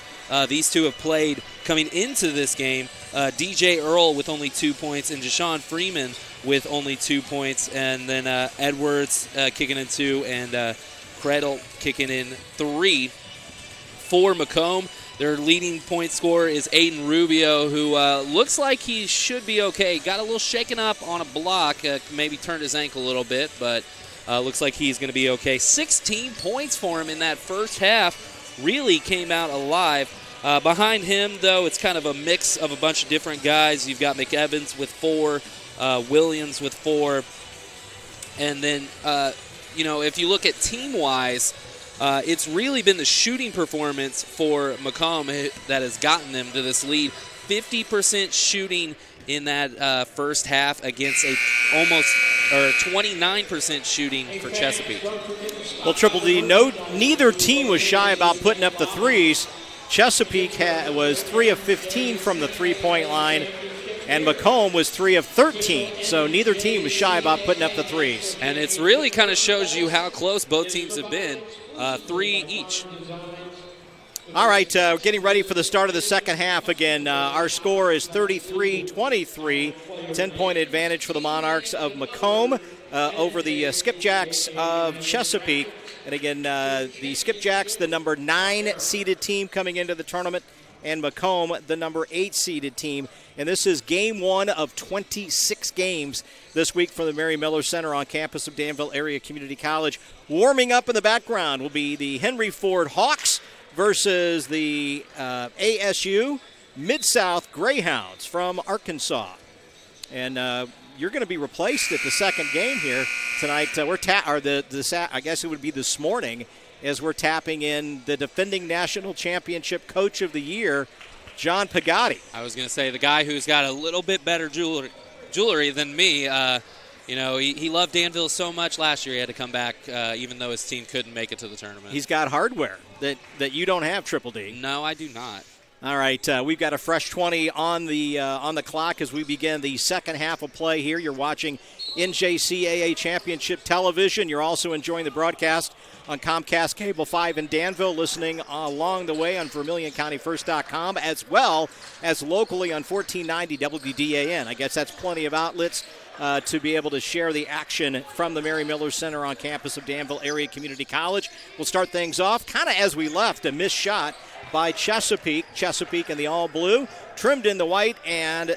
these two have played coming into this game. DJ Earl with only 2 points and Jashawn Freeman with only 2 points. And then Edwards kicking in 2 and Credle kicking in 3 for Macomb. Their leading point scorer is Aiden Rubio, who looks like he should be okay. Got a little shaken up on a block, maybe turned his ankle a little bit, but looks like he's going to be okay. 16 points for him in that first half. Really came out alive. Behind him, though, it's kind of a mix of a bunch of different guys. You've got McEvans with 4, Williams with 4. And then, if you look at team-wise, it's really been the shooting performance for Macomb that has gotten them to this lead. 50% shooting in that first half against a 29% shooting for Chesapeake. Well, Triple D, neither team was shy about putting up the threes. Chesapeake was 3 of 15 from the three-point line, and Macomb was 3 of 13. So neither team was shy about putting up the threes. And it's really kind of shows you how close both teams have been. 3 each. All right, getting ready for the start of the second half again. Our score is 33-23, 10-point advantage for the Monarchs of Macomb over the Skipjacks of Chesapeake. And again, the Skipjacks, the number 9 seeded team coming into the tournament, and Macomb, the number 8 seeded team. And this is game 1 of 26 games this week from the Mary Miller Center on campus of Danville Area Community College. Warming up in the background will be the Henry Ford Hawks versus the ASU Mid-South Greyhounds from Arkansas. And you're going to be replaced at the second game here tonight. I guess it would be this morning, as we're tapping in the defending national championship coach of the year, John Pagatti. I was going to say the guy who's got a little bit better jewelry than me. He loved Danville so much last year he had to come back, even though his team couldn't make it to the tournament. He's got hardware that you don't have, Triple D. No, I do not. All right, we've got a fresh 20 on the clock as we begin the second half of play here. You're watching NJCAA Championship Television. You're also enjoying the broadcast on Comcast Cable 5 in Danville, listening along the way on VermilionCountyFirst.com, as well as locally on 1490 WDAN. I guess that's plenty of outlets to be able to share the action from the Mary Miller Center on campus of Danville Area Community College. We'll start things off kind of as we left, a missed shot by Chesapeake. Chesapeake in the all-blue, trimmed in the white, and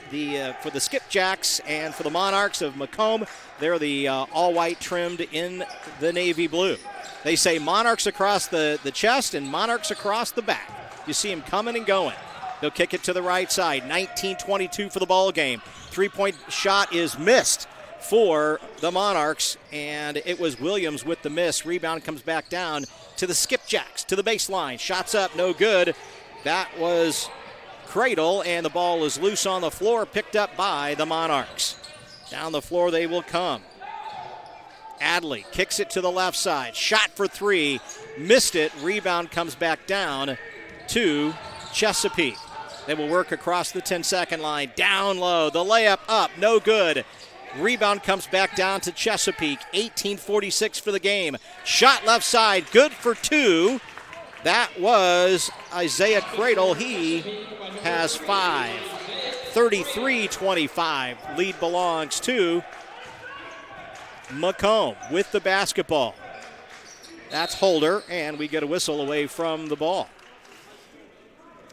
for the Skipjacks and for the Monarchs of Macomb, they're the all-white trimmed in the navy blue. They say Monarchs across the chest and Monarchs across the back. You see them coming and going. They'll kick it to the right side. 19-22 for the ball game. Three-point shot is missed for the Monarchs, and it was Williams with the miss. Rebound comes back down to the Skipjacks, to the baseline. Shots up, no good. That was Cradle, and the ball is loose on the floor, picked up by the Monarchs. Down the floor they will come. Adley kicks it to the left side. Shot for 3, missed it. Rebound comes back down to Chesapeake. They will work across the 10-second line. Down low, the layup up, no good. Rebound comes back down to Chesapeake. 18:46 for the game. Shot left side, good for 2. That was Isaiah Cradle. He has 5. 33-25. Lead belongs to Macomb with the basketball. That's Holder, and we get a whistle away from the ball.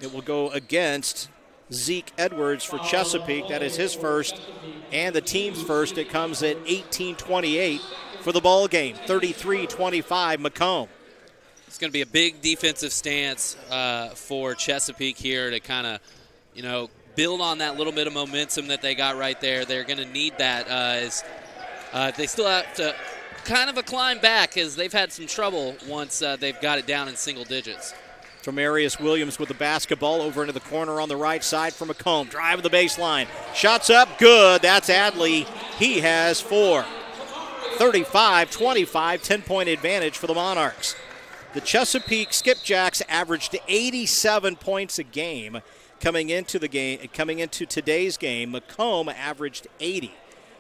It will go against Zeke Edwards for Chesapeake. That is his first and the team's first. It comes at 18:28 for the ball game. 33-25 Macomb. It's going to be a big defensive stance for Chesapeake here to kind of, build on that little bit of momentum that they got right there. They're going to need that as they still have to kind of a climb back as they've had some trouble once they've got it down in single digits. Tremarius Williams with the basketball over into the corner on the right side for Macomb. Drive to the baseline. Shots up, good. That's Adley. He has 4. 35-25, 10-point advantage for the Monarchs. The Chesapeake Skipjacks averaged 87 points a game coming into today's game. Macomb averaged 80.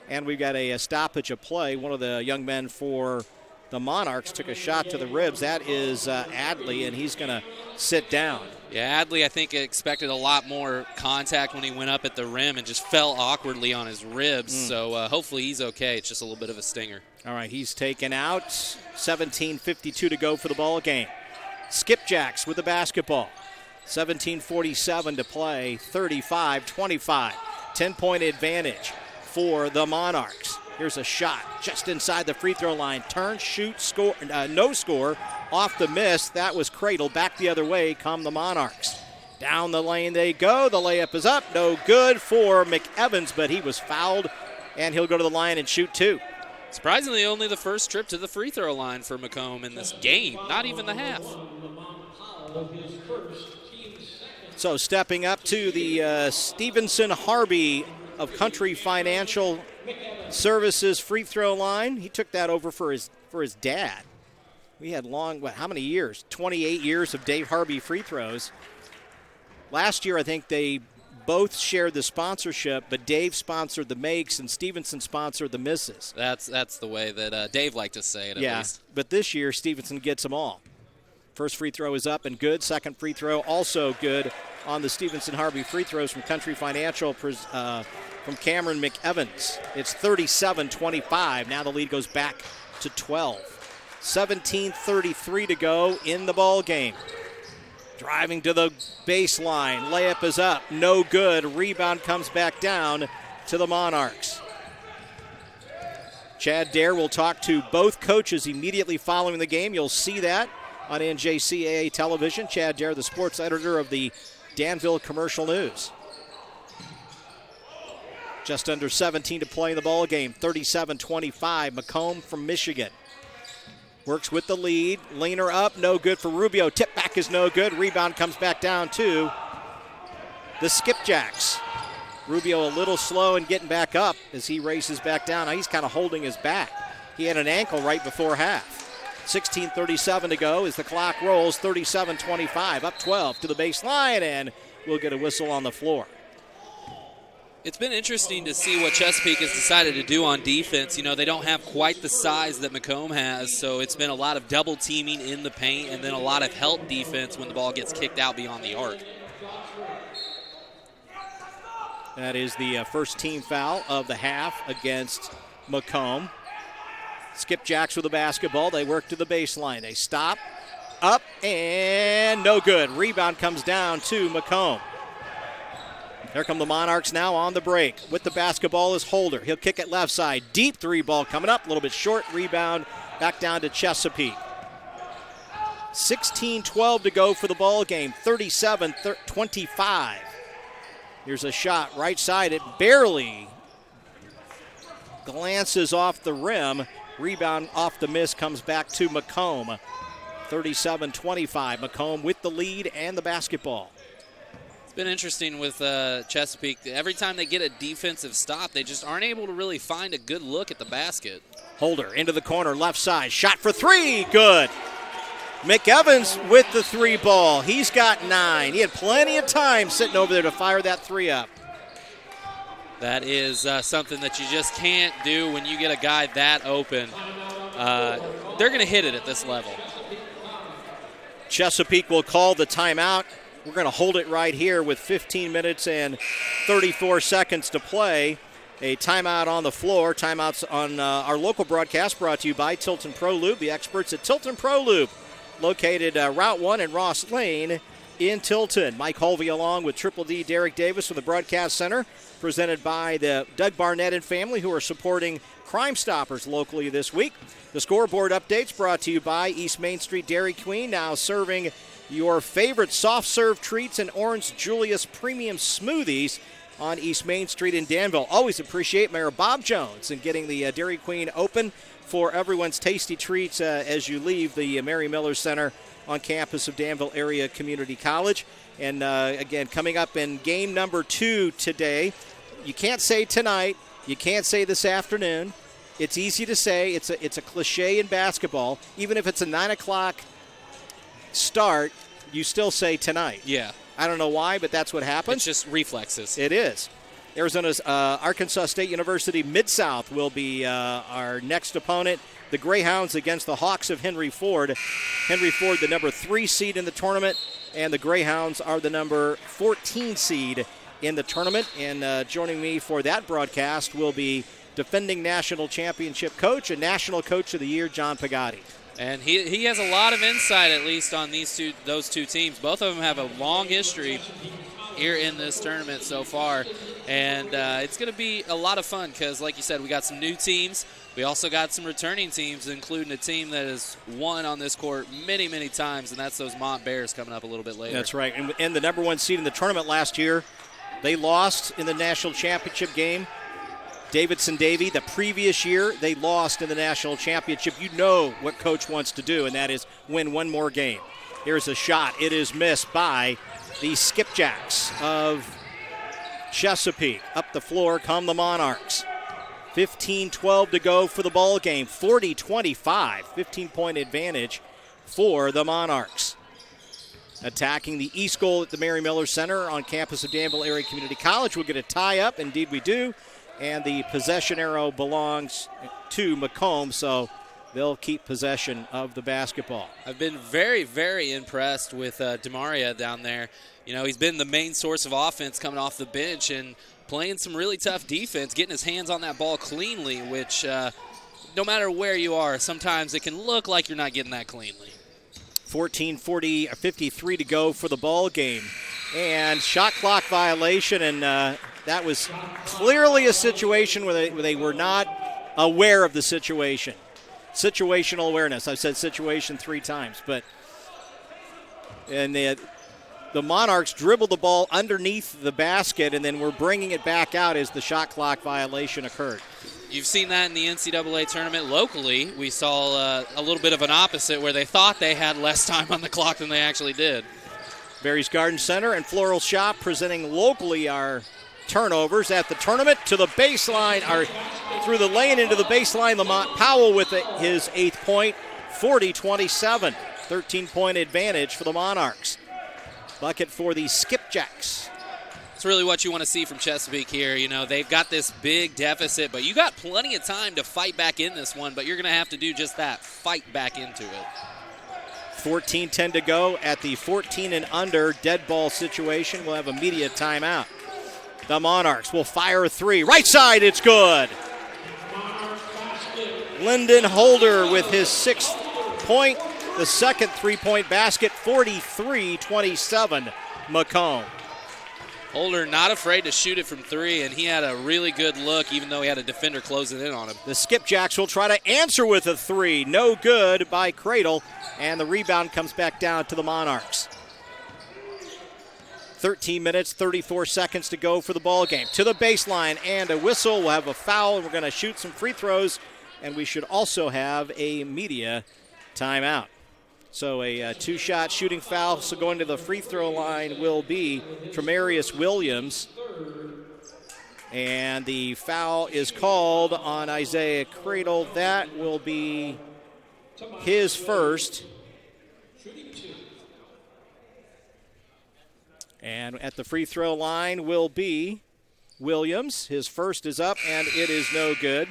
And we've got a stoppage of play. One of the young men for the Monarchs took a shot to the ribs. That is Adley, and he's going to sit down. Yeah, Adley, I think, expected a lot more contact when he went up at the rim and just fell awkwardly on his ribs. So hopefully he's okay. It's just a little bit of a stinger. All right, he's taken out. 17:52 to go for the ball game. Skipjacks with the basketball. 17:47 to play. 35-25. 10-point advantage for the Monarchs. Here's a shot just inside the free throw line. Turn, shoot, score, no score. Off the miss. That was cradled. Back the other way come the Monarchs. Down the lane they go. The layup is up. No good for McEvans, but he was fouled, and he'll go to the line and shoot 2. Surprisingly, only the first trip to the free throw line for Macomb in this game. Not even the half. So stepping up to the Stevenson Harvey of Country Financial Services free throw line. He took that over for his dad. We had how many years? 28 years of Dave Harvey free throws. Last year, I think they both shared the sponsorship, but Dave sponsored the makes and Stevenson sponsored the misses. That's the way that Dave liked to say it, at least. But this year, Stevenson gets them all. First free throw is up and good. Second free throw also good on the Stevenson Harvey free throws from Country Financial from Cameron McEvans. It's 37-25. Now the lead goes back to 12. 17:33 to go in the ball game. Driving to the baseline. Layup is up. No good. Rebound comes back down to the Monarchs. Chad Dare will talk to both coaches immediately following the game. You'll see that on NJCAA television. Chad Dare, the sports editor of the Danville Commercial News. Just under 17 to play in the ball game. 37-25. Macomb from Michigan. Works with the lead. Leaner up. No good for Rubio. Tip back is no good. Rebound comes back down to the Skipjacks. Rubio a little slow in getting back up as he races back down. Now he's kind of holding his back. He had an ankle right before half. 16:37 to go as the clock rolls. 37-25. Up 12 to the baseline, and we'll get a whistle on the floor. It's been interesting to see what Chesapeake has decided to do on defense. You know, they don't have quite the size that Macomb has, so it's been a lot of double teaming in the paint and then a lot of help defense when the ball gets kicked out beyond the arc. That is the first team foul of the half against Macomb. Skipjacks with the basketball. They work to the baseline. They stop, up, and no good. Rebound comes down to Macomb. Here come the Monarchs now on the break. With the basketball is Holder. He'll kick it left side. Deep three ball coming up. A little bit short. Rebound back down to Chesapeake. 16-12 to go for the ball game. 37-25. Here's a shot right side. It barely glances off the rim. Rebound off the miss comes back to Macomb. 37-25. Macomb with the lead and the basketball. Been interesting with Chesapeake. Every time they get a defensive stop, they just aren't able to really find a good look at the basket. Holder into the corner, left side. Shot for 3. Good. McEvans with the 3 ball. He's got 9. He had plenty of time sitting over there to fire that 3 up. That is something that you just can't do when you get a guy that open. They're going to hit it at this level. Chesapeake will call the timeout. We're going to hold it right here with 15 minutes and 34 seconds to play. A timeout on the floor. Timeouts on our local broadcast brought to you by Tilton Pro Lube, the experts at Tilton Pro Lube, located Route 1 and Ross Lane in Tilton. Mike Holvey along with Triple D Derek Davis from the Broadcast Center, presented by the Doug Barnett and family, who are supporting Crime Stoppers locally this week. The scoreboard updates brought to you by East Main Street Dairy Queen, now serving your favorite soft serve treats and Orange Julius premium smoothies on East Main Street in Danville. Always appreciate Mayor Bob Jones in getting the Dairy Queen open for everyone's tasty treats as you leave the Mary Miller Center on campus of Danville Area Community College. And again, coming up in game number 2 today, you can't say tonight, you can't say this afternoon. It's easy to say. It's a cliche in basketball. Even if it's a 9 o'clock start, you still say tonight. Yeah. I don't know why, but that's what happens. It's just reflexes. It is. Arizona's Arkansas State University Mid-South will be our next opponent. The Greyhounds against the Hawks of Henry Ford. Henry Ford, the number 3 seed in the tournament, and the Greyhounds are the number 14 seed in the tournament. And joining me for that broadcast will be defending national championship coach and national coach of the year, John Pagatti. And he has a lot of insight, at least on those two teams. Both of them have a long history here in this tournament so far. And it's going to be a lot of fun because, like you said, we got some new teams. We also got some returning teams, including a team that has won on this court many, many times, and that's those Mont Bears coming up a little bit later. That's right. And the number 1 seed in the tournament last year, they lost in the national championship game. Davidson Davy, the previous year, they lost in the national championship. You know what coach wants to do, and that is win one more game. Here's a shot. It is missed by the Skipjacks of Chesapeake. Up the floor come the Monarchs. 15-12 to go for the ball game. 40-25, 15-point advantage for the Monarchs. Attacking the east goal at the Mary Miller Center on campus of Danville Area Community College. We'll get a tie-up. Indeed we do. And the possession arrow belongs to Macomb, so they'll keep possession of the basketball. I've been very, very impressed with DeMaria down there. You know, he's been the main source of offense coming off the bench and playing some really tough defense, getting his hands on that ball cleanly, which no matter where you are, sometimes it can look like you're not getting that cleanly. 53 to go for the ball game. And shot clock violation, and that was clearly a situation where they were not aware of the situation. Situational awareness. I've said situation 3 times. And the Monarchs dribbled the ball underneath the basket, and then were bringing it back out as the shot clock violation occurred. You've seen that in the NCAA tournament locally. We saw a little bit of an opposite where they thought they had less time on the clock than they actually did. Berry's Garden Center and Floral Shop presenting locally our turnovers at the tournament to the baseline, or through the lane into the baseline. Lamont Powell with his 8th point, 40-27, 13-point advantage for the Monarchs. Bucket for the Skipjacks. It's really what you want to see from Chesapeake here. You know, they've got this big deficit, but you got plenty of time to fight back in this one, but you're going to have to do just that, fight back into it. 14-10 to go at the 14 and under dead ball situation. We'll have a media timeout. The Monarchs will fire a 3. Right side, it's good. Lyndon Holder with his 6th point, the second 3-point basket, 43-27, Macomb. Holder not afraid to shoot it from 3, and he had a really good look, even though he had a defender closing in on him. The Skipjacks will try to answer with a 3. No good by Cradle, and the rebound comes back down to the Monarchs. 13 minutes, 34 seconds to go for the ball game. To the baseline, and a whistle. We'll have a foul, and we're going to shoot some free throws, and we should also have a media timeout. So a 2-shot shooting foul. So going to the free throw line will be Tremarius Williams. And the foul is called on Isaiah Cradle. That will be his first. And at the free throw line will be Williams. His first is up, and it is no good.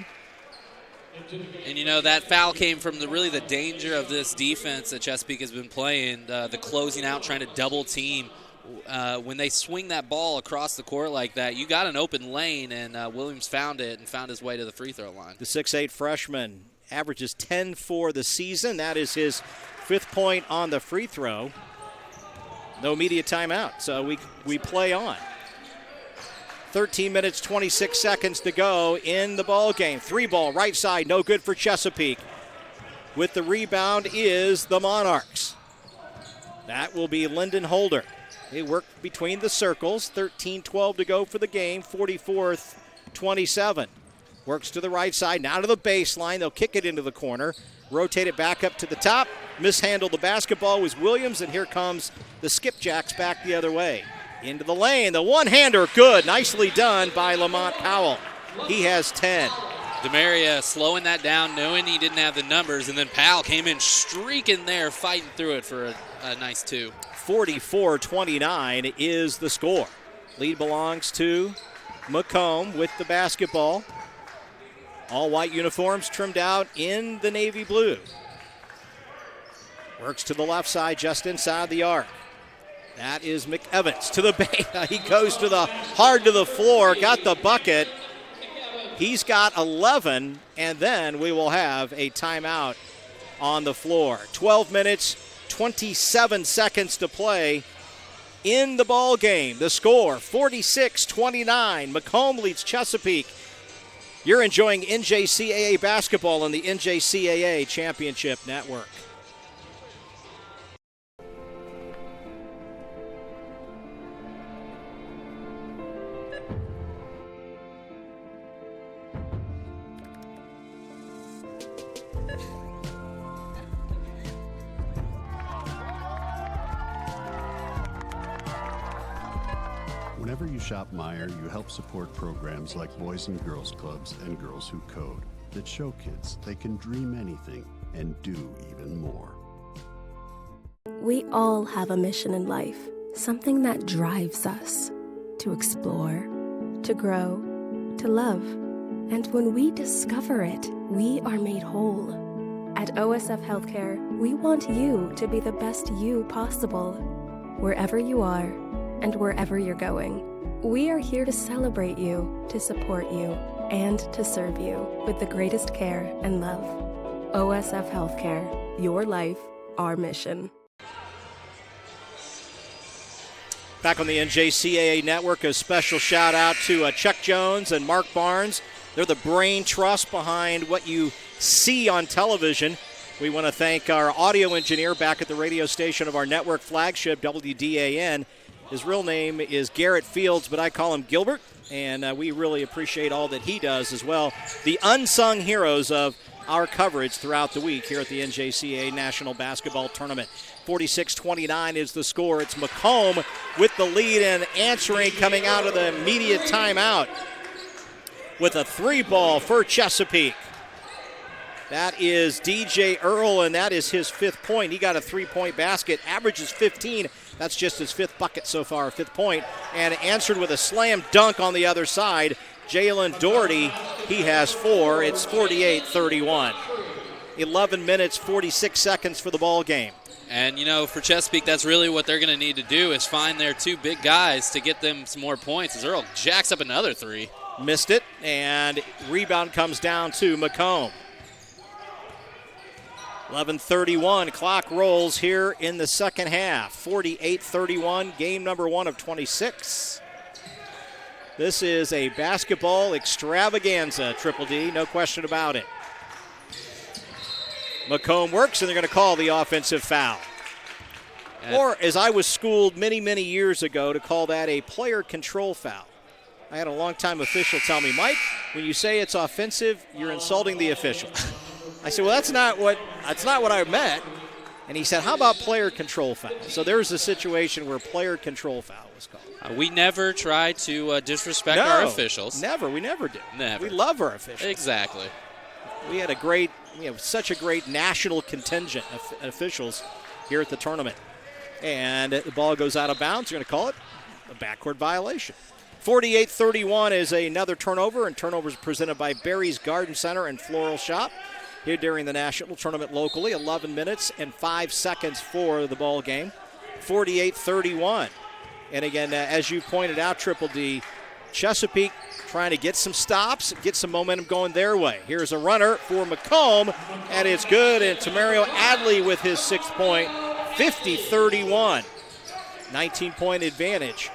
And, you know, that foul came from the danger of this defense that Chesapeake has been playing, the closing out, trying to double team. When they swing that ball across the court like that, you got an open lane, and Williams found it and found his way to the free throw line. The 6'8 freshman averages 10 for the season. That is his 5th point on the free throw. No media timeout, so we play on. 13 minutes, 26 seconds to go in the ball game. 3-ball, right side, no good for Chesapeake. With the rebound is the Monarchs. That will be Lyndon Holder. They work between the circles. 13-12 to go for the game, 44-27. Works to the right side, now to the baseline. They'll kick it into the corner, rotate it back up to the top. Mishandled the basketball was Williams, and here comes the skipjacks back the other way. Into the lane, the one-hander, good. Nicely done by Lamont Powell. He has 10. DeMaria slowing that down, knowing he didn't have the numbers, and then Powell came in streaking there, fighting through it for a nice 2. 44-29 is the score. Lead belongs to Macomb with the basketball. All white uniforms trimmed out in the navy blue. Works to the left side, just inside the arc. That is McEvans to the base. He goes to the hard to the floor, got the bucket. He's got 11, and then we will have a timeout on the floor. 12 minutes, 27 seconds to play in the ball game. The score, 46-29. Macomb leads Chesapeake. You're enjoying NJCAA basketball on the NJCAA Championship Network. Whenever you shop Meijer, you help support programs like Boys and Girls Clubs and Girls Who Code that show kids they can dream anything and do even more. We all have a mission in life, something that drives us to explore, to grow, to love. And when we discover it, we are made whole. At OSF Healthcare, we want you to be the best you possible, wherever you are and wherever you're going. We are here to celebrate you, to support you, and to serve you with the greatest care and love. OSF Healthcare, your life, our mission. Back on the NJCAA Network, a special shout out to Chuck Jones and Mark Barnes. They're the brain trust behind what you see on television. We want to thank our audio engineer back at the radio station of our network flagship, WDAN. His real name is Garrett Fields, but I call him Gilbert, and we really appreciate all that he does as well. The unsung heroes of our coverage throughout the week here at the NJCAA National Basketball Tournament. 46-29 is the score. It's Macomb with the lead and answering coming out of the immediate timeout with a 3-ball for Chesapeake. That is DJ Earl, and that is his 5th point. He got a 3-point basket, averages 15. That's just his 5th bucket so far, 5th point. And answered with a slam dunk on the other side. Jalen Doherty, he has 4. It's 48-31. 11 minutes, 46 seconds for the ball game. And, you know, for Chesapeake, that's really what they're going to need to do is find their 2 big guys to get them some more points as Earl jacks up another 3. Missed it, and rebound comes down to Macomb. 11:31, clock rolls here in the second half. 48-31, game number 1 of 26. This is a basketball extravaganza, Triple D, no question about it. Macomb works, and they're going to call the offensive foul. Or, as I was schooled many, many years ago, to call that a player control foul. I had a longtime official tell me, Mike, when you say it's offensive, you're insulting the official. I said, well, that's not what I meant. And he said, how about player control foul? So there's a situation where player control foul was called. We never try to disrespect our officials. Never. We never do. Never. We love our officials. Exactly. We have such a great national contingent of officials here at the tournament. And the ball goes out of bounds. You're going to call it a backcourt violation. 48-31 is another turnover, and turnovers presented by Barry's Garden Center and Floral Shop here during the national tournament locally. 11 minutes and 5 seconds for the ball game. 48-31. And again, as you pointed out, Triple D, Chesapeake trying to get some stops, get some momentum going their way. Here's a runner for Macomb, and it's good. And Tamario Adley with his 6th point, 50-31. 19-point advantage.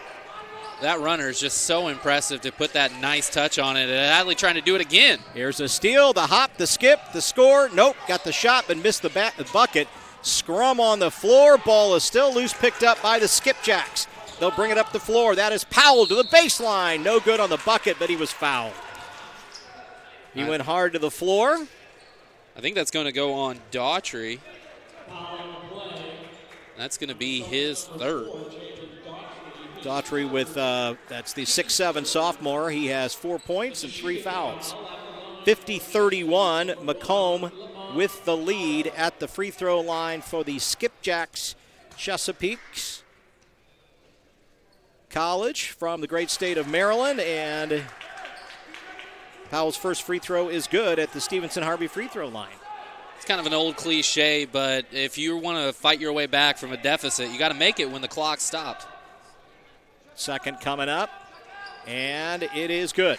That runner is just so impressive to put that nice touch on it. And Adley trying to do it again. Here's a steal, the hop, the skip, the score. Nope, got the shot but missed the bucket. Scrum on the floor. Ball is still loose, picked up by the Skipjacks. They'll bring it up the floor. That is Powell to the baseline. No good on the bucket, but he was fouled. He went hard to the floor. I think that's going to go on Daughtry. That's going to be his third. Daughtry with, that's the 6'7" sophomore. He has 4 points and 3 fouls. 50-31, Macomb with the lead at the free throw line for the Skipjacks Chesapeake College from the great state of Maryland. And Powell's first free throw is good at the Stevenson-Harvey free throw line. It's kind of an old cliche, but if you want to fight your way back from a deficit, you got to make it when the clock stopped. Second coming up, and it is good.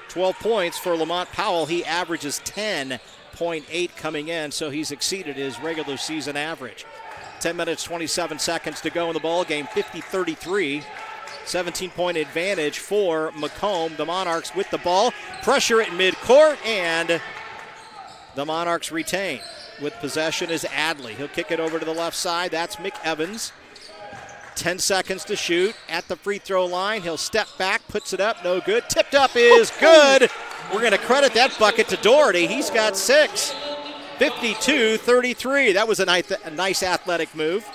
12 points for Lamont Powell. He averages 10.8 coming in, so he's exceeded his regular season average. 10 minutes, 27 seconds to go in the ball game. 50-33. 17-point advantage for Macomb. The Monarchs with the ball. Pressure at midcourt, and the Monarchs retain. With possession is Adley. He'll kick it over to the left side. That's McEvans. 10 seconds to shoot at the free throw line. He'll step back, puts it up, no good. Tipped up is good. We're going to credit that bucket to Doherty. He's got 6. 52-33. That was a nice athletic move.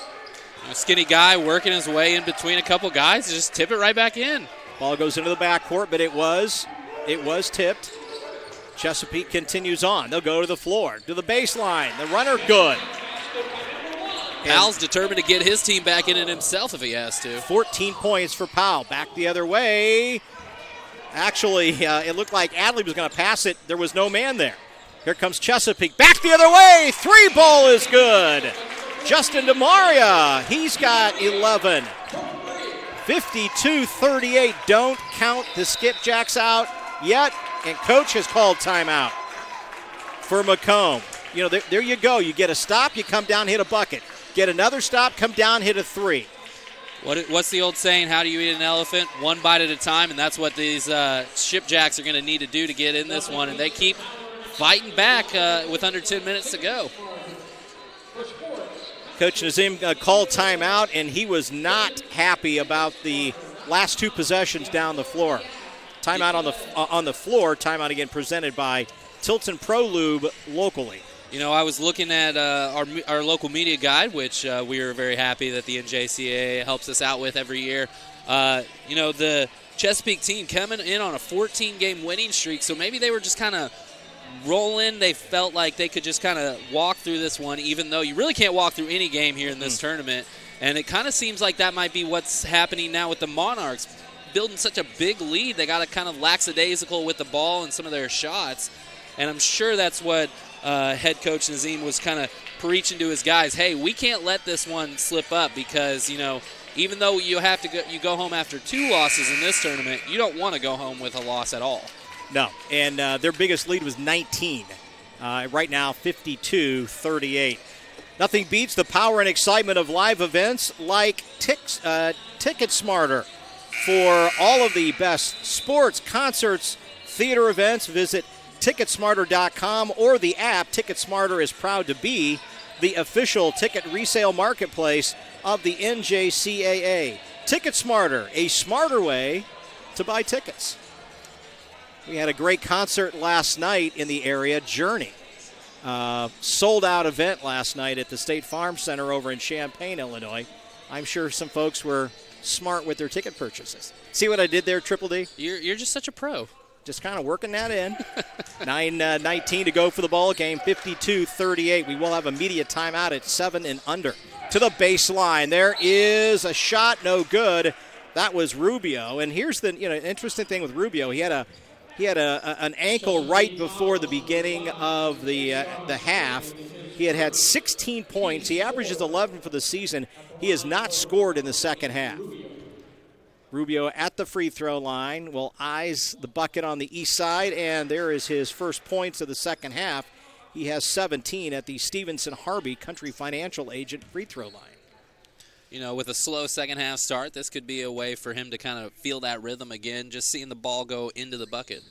A skinny guy working his way in between a couple guys. Just tip it right back in. Ball goes into the backcourt, but it was tipped. Chesapeake continues on. They'll go to the floor, to the baseline. The runner, good. Powell's determined to get his team back in it himself if he has to. 14 points for Powell. Back the other way. Actually, it looked like Adley was going to pass it. There was no man there. Here comes Chesapeake. Back the other way. 3 ball is good. Justin DeMaria, he's got 11. 52-38. Don't count the Skipjacks out yet. And coach has called timeout for Macomb. You know, there you go. You get a stop, you come down, hit a bucket. Get another stop, come down, hit a 3. What's the old saying? How do you eat an elephant? One bite at a time, and that's what these Skipjacks are going to need to do to get in this one. And they keep fighting back with under 10 minutes to go. Coach Nazim called timeout, and he was not happy about the last 2 possessions down the floor. Timeout on the floor. Timeout again presented by Tilton Pro Lube locally. You know, I was looking at our local media guide, which we are very happy that the NJCAA helps us out with every year. You know, the Chesapeake team coming in on a 14-game winning streak, so maybe they were just kind of rolling. They felt like they could just kind of walk through this one, even though you really can't walk through any game here in this tournament. And it kind of seems like that might be what's happening now with the Monarchs. Building such a big lead, they got a kind of lackadaisical with the ball and some of their shots. And I'm sure that's what head coach Nazim was kind of preaching to his guys. Hey, we can't let this one slip up because, you know, even though you go home after 2 losses in this tournament, you don't want to go home with a loss at all. No, and their biggest lead was 19. Right now, 52-38. Nothing beats the power and excitement of live events like Ticket Smarter. For all of the best sports, concerts, theater events, visit Ticketsmarter.com or the app. TicketSmarter is proud to be the official ticket resale marketplace of the NJCAA. TicketSmarter, a smarter way to buy tickets. We had a great concert last night in the area, Journey. Sold-out event last night at the State Farm Center over in Champaign, Illinois. I'm sure some folks were smart with their ticket purchases. See what I did there, Triple D? You're just such a pro. Just kind of working that in. 9:19 to go for the ball game. 52-38. We will have a media timeout at 7 and under. To the baseline. There is a shot, no good. That was Rubio. And here's the interesting thing with Rubio. He had an ankle right before the beginning of the half. He had 16 points. He averages 11 for the season. He has not scored in the second half. Rubio at the free throw line will eyes the bucket on the east side, and there is his first points of the second half. He has 17 at the Stevenson-Harvey Country Financial Agent free throw line. You know, with a slow second half start, this could be a way for him to kind of feel that rhythm again, just seeing the ball go into the bucket.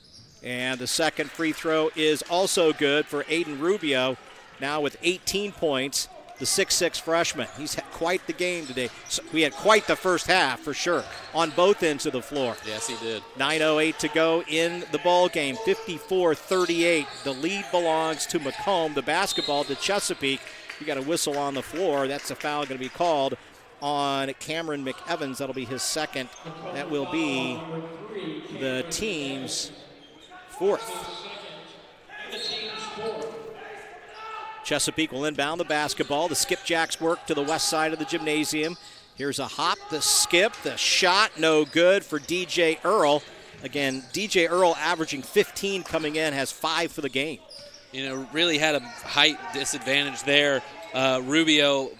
And the second free throw is also good for Aiden Rubio, now with 18 points the 6'6 freshman. He's had quite the game today. So we had quite the first half for sure on both ends of the floor. Yes, he did. 9:08 to go in the ball game. 54-38. The lead belongs to Macomb. The basketball to Chesapeake. You got a whistle on the floor. That's a foul going to be called on Cameron McEvans. That'll be his second. That will be the team's fourth. Chesapeake will inbound the basketball. The skipjacks work to the west side of the gymnasium. Here's a hop, the skip, the shot, no good for DJ Earl. Again, DJ Earl averaging 15 coming in, has 5 for the game. You know, really had a height disadvantage there. Rubio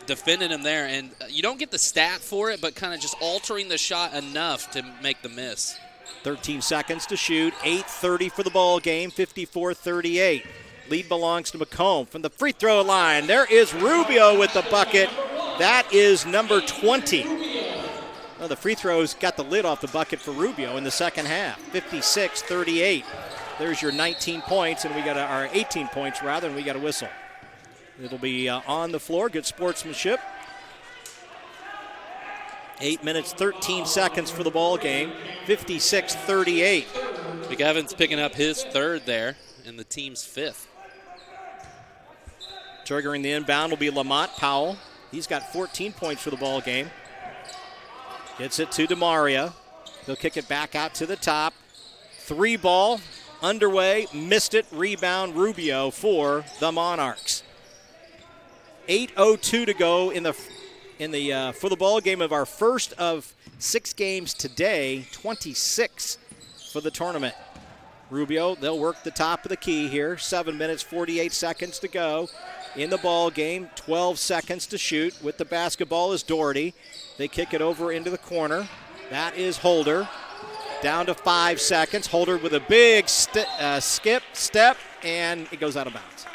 defended him there, and you don't get the stat for it, but kind of just altering the shot enough to make the miss. 13 seconds to shoot, 8:30 for the ball game, 54-38. Lead belongs to Macomb from the free throw line. There is Rubio with the bucket. That is number 20. Well, the free throws got the lid off the bucket for Rubio in the second half, 56-38. There's your 19 points, and we got our 18 points rather, and we got a whistle. It'll be on the floor. Good sportsmanship. 8 minutes, 13 seconds for the ball game. 56-38. McEvans picking up his third there and the team's fifth. Triggering the inbound will be Lamont Powell. He's got 14 points for the ball game. Gets it to DeMaria. He'll kick it back out to the top. 3 ball underway. Missed it. Rebound Rubio for the Monarchs. 8:02 to go for the ball game of our first of 6 games today. 26 for the tournament. Rubio, they'll work the top of the key here. 7 minutes, 48 seconds to go in the ball game. 12 seconds to shoot. With the basketball is Doherty. They kick it over into the corner. That is Holder. Down to 5 seconds. Holder with a big step, and it goes out of bounds.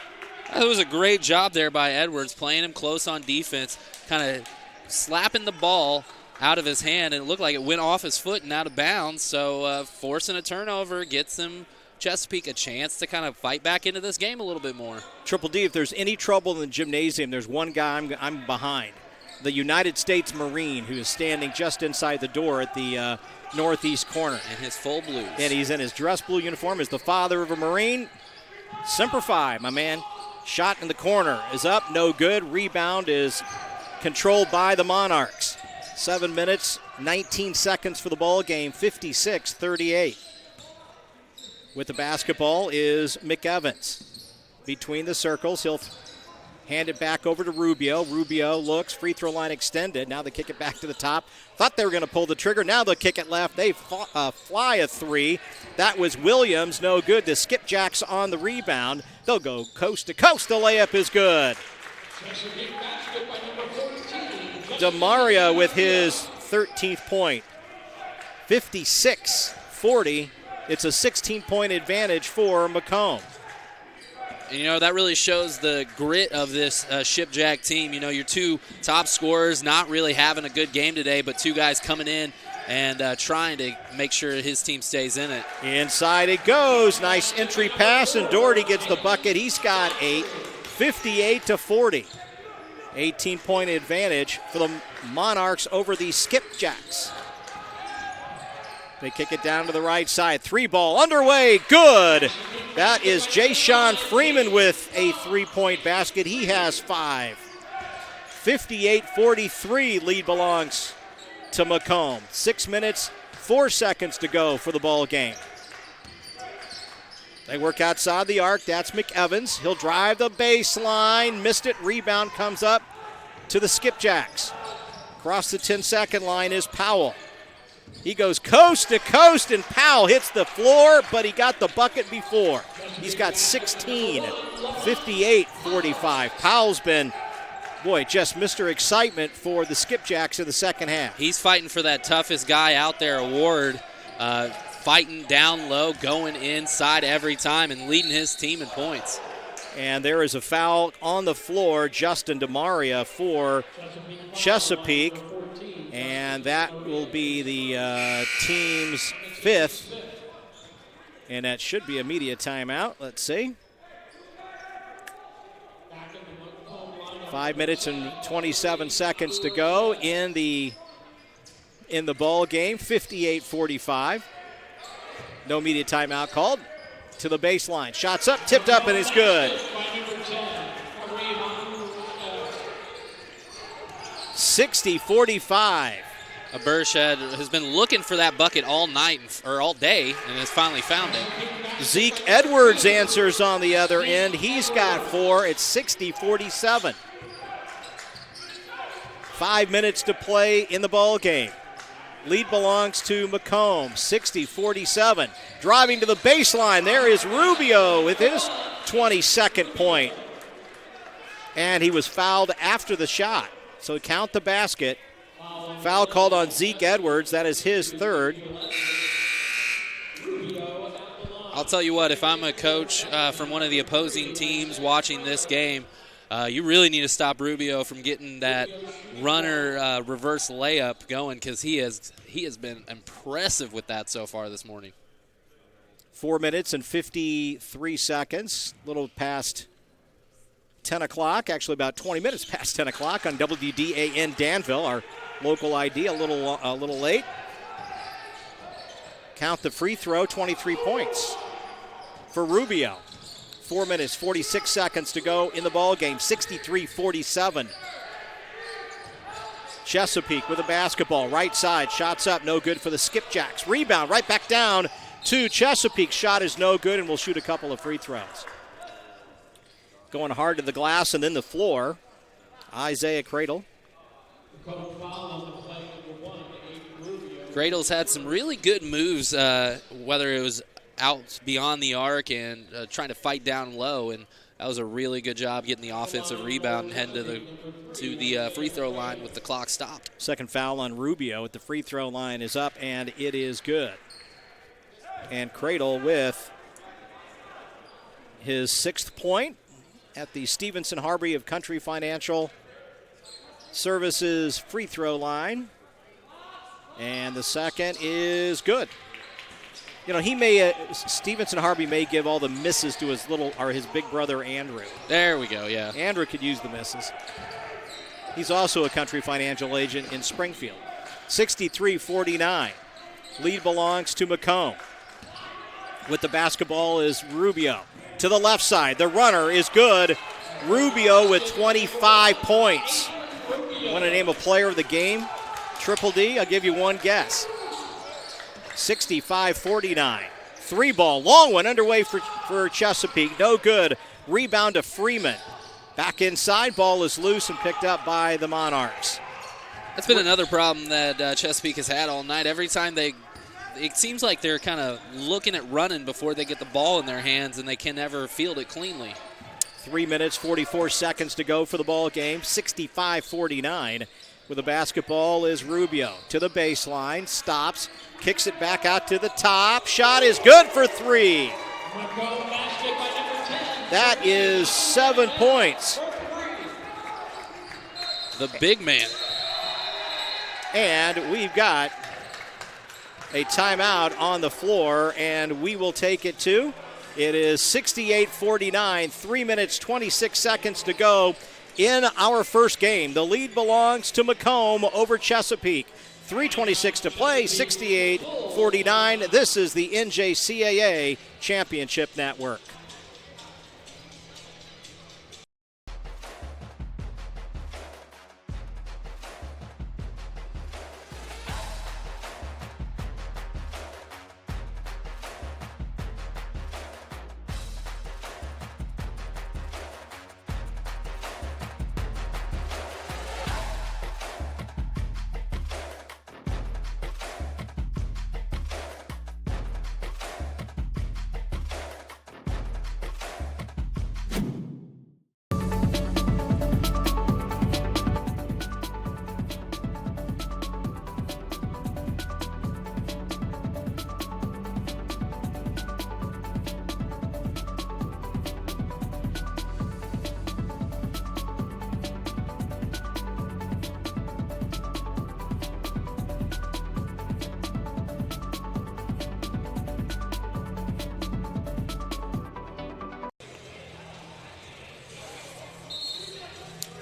It was a great job there by Edwards, playing him close on defense, kind of slapping the ball out of his hand, and it looked like it went off his foot and out of bounds. So forcing a turnover gets him, Chesapeake, a chance to kind of fight back into this game a little bit more. Triple D, if there's any trouble in the gymnasium, there's one guy I'm behind. The United States Marine, who is standing just inside the door at the northeast corner. And his full blues. And he's in his dress blue uniform. Is the father of a Marine. Semper Fi, my man. Shot in the corner is up, no good. Rebound is controlled by the Monarchs. 7 minutes, 19 seconds for the ball game, 56-38. With the basketball is McEvans. Between the circles, he'll hand it back over to Rubio. Rubio looks, free throw line extended. Now they kick it back to the top. Thought they were going to pull the trigger. Now they'll kick it left. They fly a 3. That was Williams, no good. The skipjacks on the rebound. They'll go coast to coast. The layup is good. DeMaria with his 13th point. 56-40. It's a 16-point advantage for Macomb. And, you know, that really shows the grit of this Shipjack team. You know, your 2 top scorers not really having a good game today, but 2 guys coming in and trying to make sure his team stays in it. Inside it goes. Nice entry pass, and Doherty gets the bucket. He's got 8. 58-40. 18-point advantage for the Monarchs over the Skipjacks. They kick it down to the right side. 3 ball underway. Good. That is Jay-Sean Freeman with a 3-point basket. He has 5. 58-43. Lead belongs to Macomb. 6 minutes, 4 seconds to go for the ball game. They work outside the arc. That's McEvans. He'll drive the baseline. Missed it. Rebound comes up to the Skipjacks. Across the 10-second line is Powell. He goes coast to coast, and Powell hits the floor, but he got the bucket before. He's got 16, 58-45. Powell's been, just Mr. Excitement for the Skipjacks in the second half. He's fighting for that toughest guy out there award, fighting down low, going inside every time, and leading his team in points. And there is a foul on the floor, Justin DeMaria for Chesapeake. And that will be the team's 5th. And that should be a media timeout. Let's see. 5 minutes and 27 seconds to go in the ball game, 58-45. No media timeout called. To the baseline. Shots up, tipped up, and it's good. 60-45. Burchett has been looking for that bucket all night or all day and has finally found it. Zeke Edwards answers on the other end. He's got 4. It's 60-47. 5 minutes to play in the ball game. Lead belongs to Macomb, 60-47. Driving to the baseline, there is Rubio with his 22nd point. And he was fouled after the shot. So count the basket. Foul called on Zeke Edwards. That is his 3rd. I'll tell you what, if I'm a coach from one of the opposing teams watching this game, you really need to stop Rubio from getting that runner reverse layup going, because he has been impressive with that so far this morning. 4 minutes and 53 seconds, a little past 10 o'clock, actually about 20 minutes past 10 o'clock on WDAN Danville, our local ID, a little late. Count the free throw, 23 points for Rubio. 4 minutes, 46 seconds to go in the ball game, 63-47. Chesapeake with a basketball, right side, shots up, no good for the Skipjacks. Rebound, right back down to Chesapeake. Shot is no good, and we'll shoot a couple of free throws. Going hard to the glass and then the floor, Isaiah Cradle. Cradle's had some really good moves, whether it was out beyond the arc and trying to fight down low, and that was a really good job getting the offensive rebound and heading to the free throw line with the clock stopped. Second foul on Rubio at the free throw line is up, and it is good. And Cradle with his 6th point at the Stevenson Harvey of Country Financial Services free throw line. And the second is good. You know, Stevenson Harvey may give all the misses to his big brother Andrew. There we go, yeah. Andrew could use the misses. He's also a Country Financial agent in Springfield. 63-49. Lead belongs to Macomb. With the basketball is Rubio. To the left side, the runner is good. Rubio with 25 points. Want to name a player of the game? Triple D? I'll give you one guess. 65-49. 3-ball, long one underway for Chesapeake. No good. Rebound to Freeman. Back inside, ball is loose and picked up by the Monarchs. That's been another problem that Chesapeake has had all night. Every time it seems like they're kind of looking at running before they get the ball in their hands, and they can never field it cleanly. 3 minutes, 44 seconds to go for the ball game. 65-49. With the basketball is Rubio. To the baseline, stops, kicks it back out to the top. Shot is good for 3. That is 7 points. The big man. And we've got a timeout on the floor, and we will take it too. It is 68-49, 3 minutes, 26 seconds to go in our first game. The lead belongs to Macomb over Chesapeake. 3:26 to play, 68-49. This is the NJCAA Championship Network.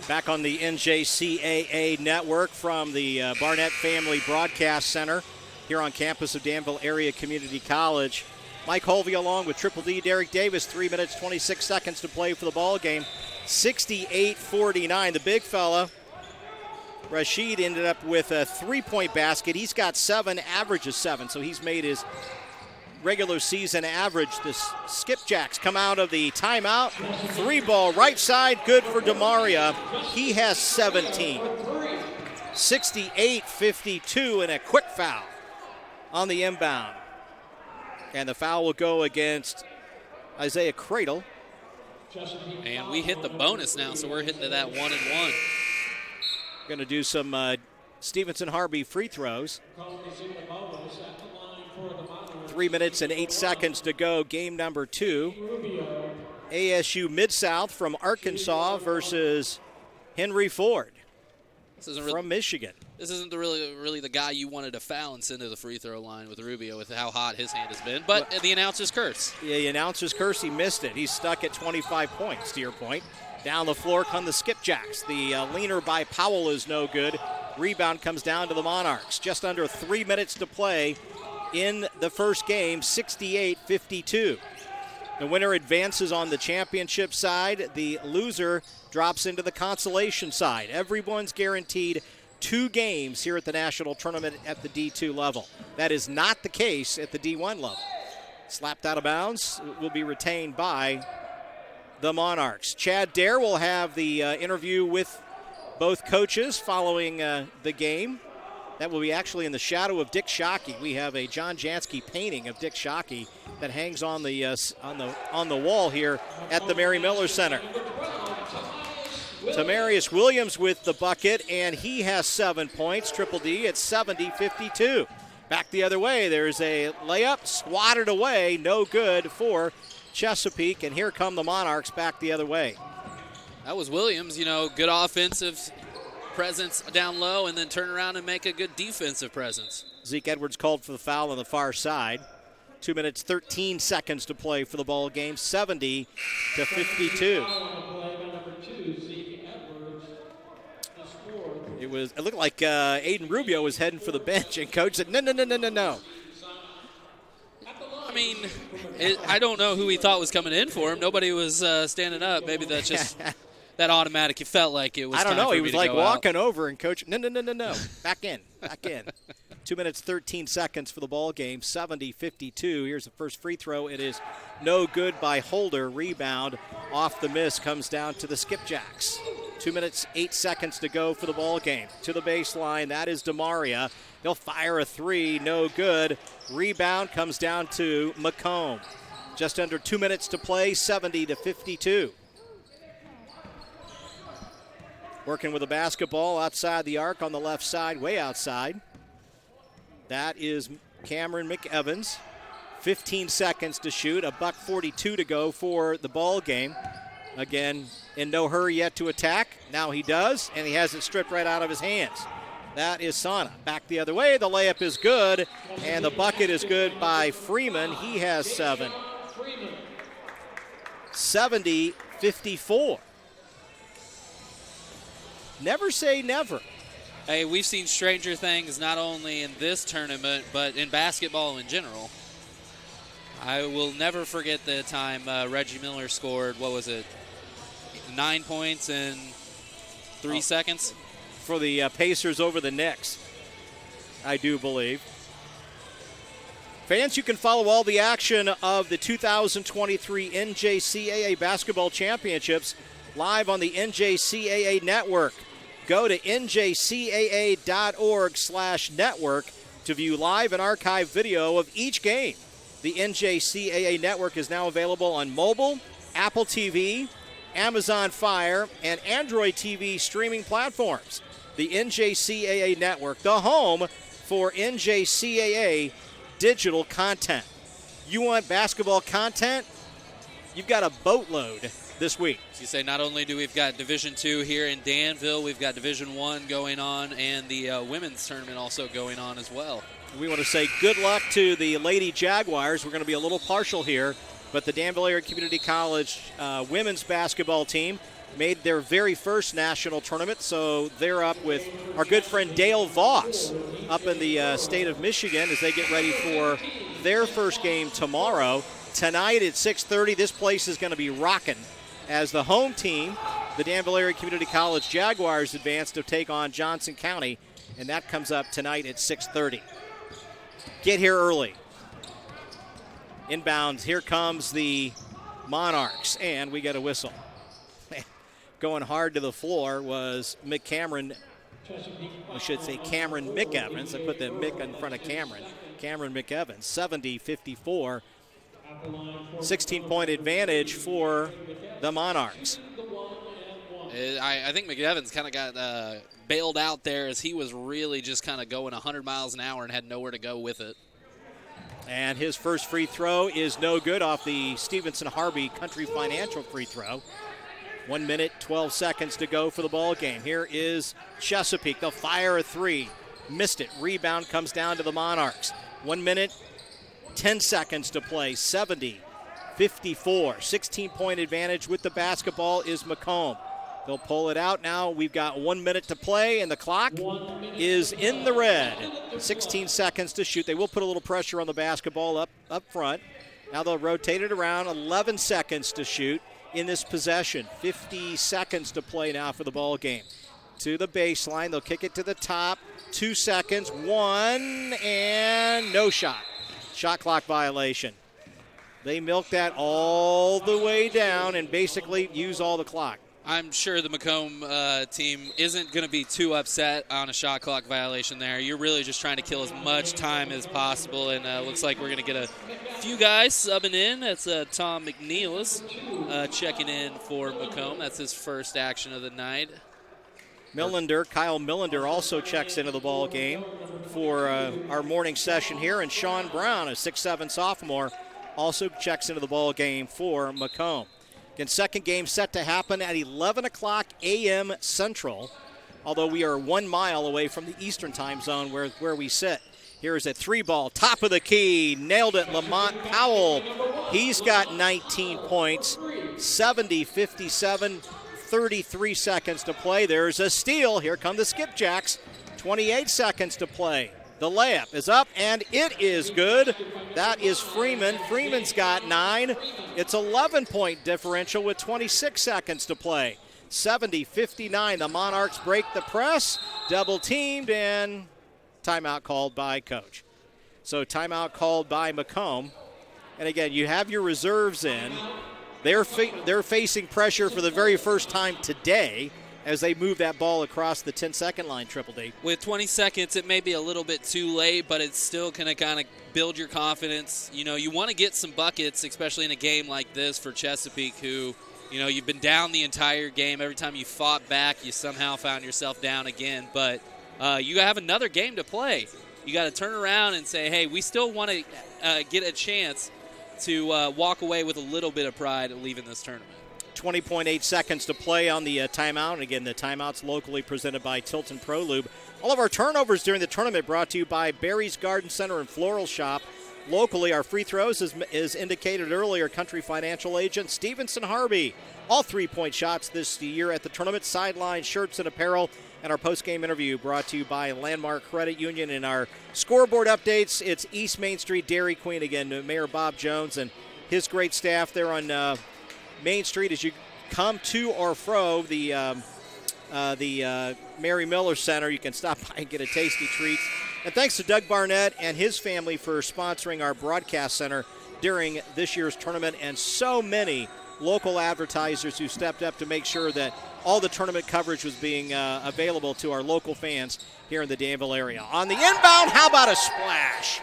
Back on the NJCAA network from the Barnett Family Broadcast Center here on campus of Danville Area Community College. Mike Holvey along with Triple D, Derek Davis, 3 minutes, 26 seconds to play for the ball game. 68-49. The big fella, Rashid, ended up with a three-point basket. He's got 7, averages 7, so he's made his regular season average. The Skipjacks come out of the timeout. 3-ball right side, good for DeMaria. He has 17. 68-52 and a quick foul on the inbound. And the foul will go against Isaiah Cradle. And we hit the bonus now, so we're hitting to that 1-and-1. Going to do some Stevenson Harvey free throws. 3 minutes and 8 seconds to go, game number 2. ASU Mid-South from Arkansas versus Henry Ford from Michigan. This isn't really the guy you wanted to foul and send to the free throw line with Rubio with how hot his hand has been. But the announcer's curse. Yeah, the announcer's curse, he missed it. He's stuck at 25 points, to your point. Down the floor come the Skipjacks. The leaner by Powell is no good. Rebound comes down to the Monarchs. Just under 3 minutes to play in the first game, 68-52. The winner advances on the championship side. The loser drops into the consolation side. Everyone's guaranteed 2 games here at the national tournament at the D2 level. That is not the case at the D1 level. Slapped out of bounds, will be retained by the Monarchs. Chad Dare will have the interview with both coaches following the game. That will be actually in the shadow of Dick Shockey. We have a John Jansky painting of Dick Shockey that hangs on the wall here at the Mary Miller Center. Tamarius Williams with the bucket, and he has 7 points. Triple D at 70-52. Back the other way, there's a layup, swatted away, no good for Chesapeake, and here come the Monarchs back the other way. That was Williams, good offensive presence down low and then turn around and make a good defensive presence. Zeke Edwards called for the foul on the far side. 2 minutes, 13 seconds to play for the ball game, 70-52. It looked like Aiden Rubio was heading for the bench, and coach said, no. I mean, I don't know who he thought was coming in for him. Nobody was standing up. Maybe that's just that automatic. It felt like it was. I don't know. He was like walking out. over, and coach, no. Back in. 2 minutes, 13 seconds for the ball game, 70-52. Here's the first free throw. It is no good by Holder. Rebound off the miss comes down to the Skipjacks. 2 minutes, 8 seconds to go for the ball game. To the baseline, that is DeMaria. He'll fire a 3, no good. Rebound comes down to Macomb. Just under 2 minutes to play, 70-52. Working with the basketball outside the arc on the left side, way outside. That is Cameron McEvans. 15 seconds to shoot, $1:42 to go for the ball game. Again, in no hurry yet to attack. Now he does, and he has it stripped right out of his hands. That is Sana. Back the other way, the layup is good, and the bucket is good by Freeman. He has 7. 70-54. Never say never. Hey, we've seen stranger things not only in this tournament, but in basketball in general. I will never forget the time Reggie Miller scored, 9 points in 3 seconds? For the Pacers over the Knicks, I do believe. Fans, you can follow all the action of the 2023 NJCAA Basketball Championships live on the NJCAA Network. Go to njcaa.org/network to view live and archive video of each game. The NJCAA Network is now available on mobile, Apple TV, Amazon Fire, and Android TV streaming platforms. The NJCAA Network, the home for NJCAA digital content. You want basketball content? You've got a boatload this week. So you say not only do we've got Division II here in Danville, we've got Division I going on, and the women's tournament also going on as well. We want to say good luck to the Lady Jaguars. We're going to be a little partial here, but the Danville Area Community College women's basketball team made their very first national tournament, so they're up with our good friend Dale Voss up in the state of Michigan as they get ready for their first game tomorrow. Tonight at 6:30, this place is going to be rocking as the home team, the Danville Area Community College Jaguars, advance to take on Johnson County, and that comes up tonight at 6:30. Get here early. Inbounds, here comes the Monarchs, and we get a whistle. Going hard to the floor was Cameron McEvans. I put the Mick in front of Cameron. Cameron McEvans, 70-54. 16-point advantage for the Monarchs. I think McEvans kind of got bailed out there as he was really just kind of going 100 miles an hour and had nowhere to go with it. And his first free throw is no good off the Stevenson Harvey Country Financial free throw. 1 minute, 12 seconds to go for the ball game. Here is Chesapeake. They'll fire a three. Missed it. Rebound comes down to the Monarchs. 1 minute, 10 seconds to play. 70-54. 16-point advantage with the basketball is Macomb. They'll pull it out now. We've got 1 minute to play, and the clock is in the red. 16 seconds to shoot. They will put a little pressure on the basketball up front. Now they'll rotate it around. 11 seconds to shoot in this possession. 50 seconds to play now for the ball game. To the baseline. They'll kick it to the top. 2 seconds. One, and no shot. Shot clock violation. They milk that all the way down and basically use all the clock. I'm sure the Macomb team isn't going to be too upset on a shot clock violation there. You're really just trying to kill as much time as possible, and looks like we're going to get a few guys subbing in. That's Tom McNeil's checking in for Macomb. That's his first action of the night. Kyle Millender also checks into the ball game for our morning session here, and Sean Brown, a 6'7" sophomore, also checks into the ball game for Macomb. Again, second game set to happen at 11 o'clock a.m. Central, although we are 1 mile away from the Eastern time zone where we sit. Here's a three ball, top of the key, nailed it, Lamont Powell. He's got 19 points, 70-57, 33 seconds to play. There's a steal. Here come the Skipjacks, 28 seconds to play. The layup is up, and it is good. That is Freeman. Freeman's got 9. It's 11-point differential with 26 seconds to play. 70-59. The Monarchs break the press, double teamed, and timeout called by coach. So timeout called by Macomb. And again, you have your reserves in. They're facing pressure for the very first time today as they move that ball across the 10-second line, Triple D. With 20 seconds, it may be a little bit too late, but it's still going to kind of build your confidence. You know, you want to get some buckets, especially in a game like this for Chesapeake, who, you know, you've been down the entire game. Every time you fought back, you somehow found yourself down again. But you have another game to play. You got to turn around and say, hey, we still want to get a chance to walk away with a little bit of pride at leaving this tournament. 20.8 seconds to play on the timeout. And again, the timeout's locally presented by Tilton Pro Lube. All of our turnovers during the tournament brought to you by Barry's Garden Center and Floral Shop. Locally, our free throws, as indicated earlier, Country Financial agent Stevenson Harvey. All 3-point shots this year at the tournament. Sideline shirts and apparel. And our post-game interview brought to you by Landmark Credit Union. And our scoreboard updates, it's East Main Street Dairy Queen again. Mayor Bob Jones and his great staff there on Main Street as you come to or fro the Mary Miller Center. You can stop by and get a tasty treat. And thanks to Doug Barnett and his family for sponsoring our broadcast center during this year's tournament, and so many local advertisers who stepped up to make sure that all the tournament coverage was being available to our local fans here in the Danville area. On the inbound, how about a splash?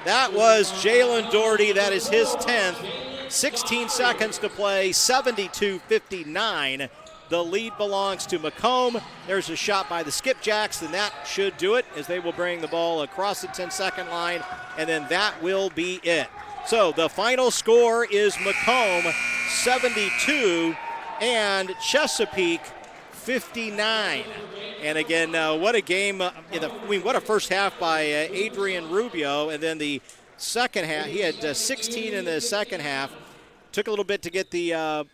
That was Jalen Doherty. That is his 10th. 16 seconds to play, 72-59. The lead belongs to Macomb. There's a shot by the Skipjacks, and that should do it as they will bring the ball across the 10-second line, and then that will be it. So the final score is Macomb 72 and Chesapeake 59. And again, what a game, what a first half by Adrian Rubio, and then the second half, he had 16 in the second half. Took a little bit to get the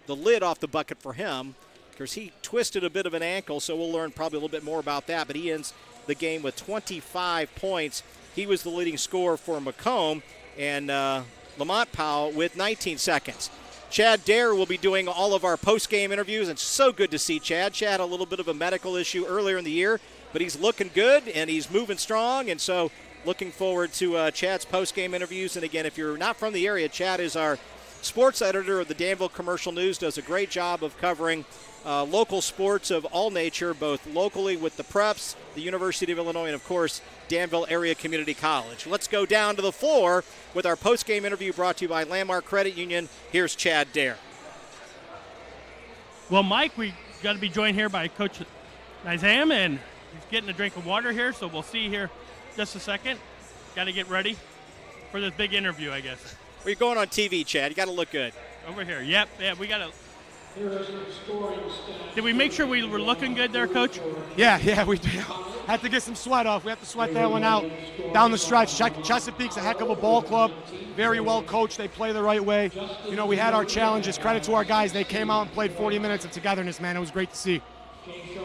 the lid off the bucket for him because he twisted a bit of an ankle, so we'll learn probably a little bit more about that. But he ends the game with 25 points. He was the leading scorer for Macomb, and Lamont Powell with 19 seconds. Chad Dare will be doing all of our post-game interviews, and so good to see Chad. Chad had a little bit of a medical issue earlier in the year, but he's looking good, and he's moving strong, and so looking forward to Chad's post-game interviews. And again, if you're not from the area, Chad is our sports editor of the Danville Commercial News, does a great job of covering local sports of all nature, both locally with the Preps, the University of Illinois, and, of course, Danville Area Community College. Let's go down to the floor with our post-game interview brought to you by Landmark Credit Union. Here's Chad Dare. Well, Mike, we got to be joined here by Coach Nizam, and he's getting a drink of water here, so we'll see here just a second. Got to get ready for this big interview, I guess. Well, you're going on TV, Chad. You got to look good. Over here. Yep. Yeah, we got to. Did we make sure we were looking good there, Coach? Yeah, we had to get some sweat off. We have to sweat that one out down the stretch. Chesapeake's a heck of a ball club, very well coached. They play the right way. You know, we had our challenges. Credit to our guys. They came out and played 40 minutes of togetherness, man. It was great to see.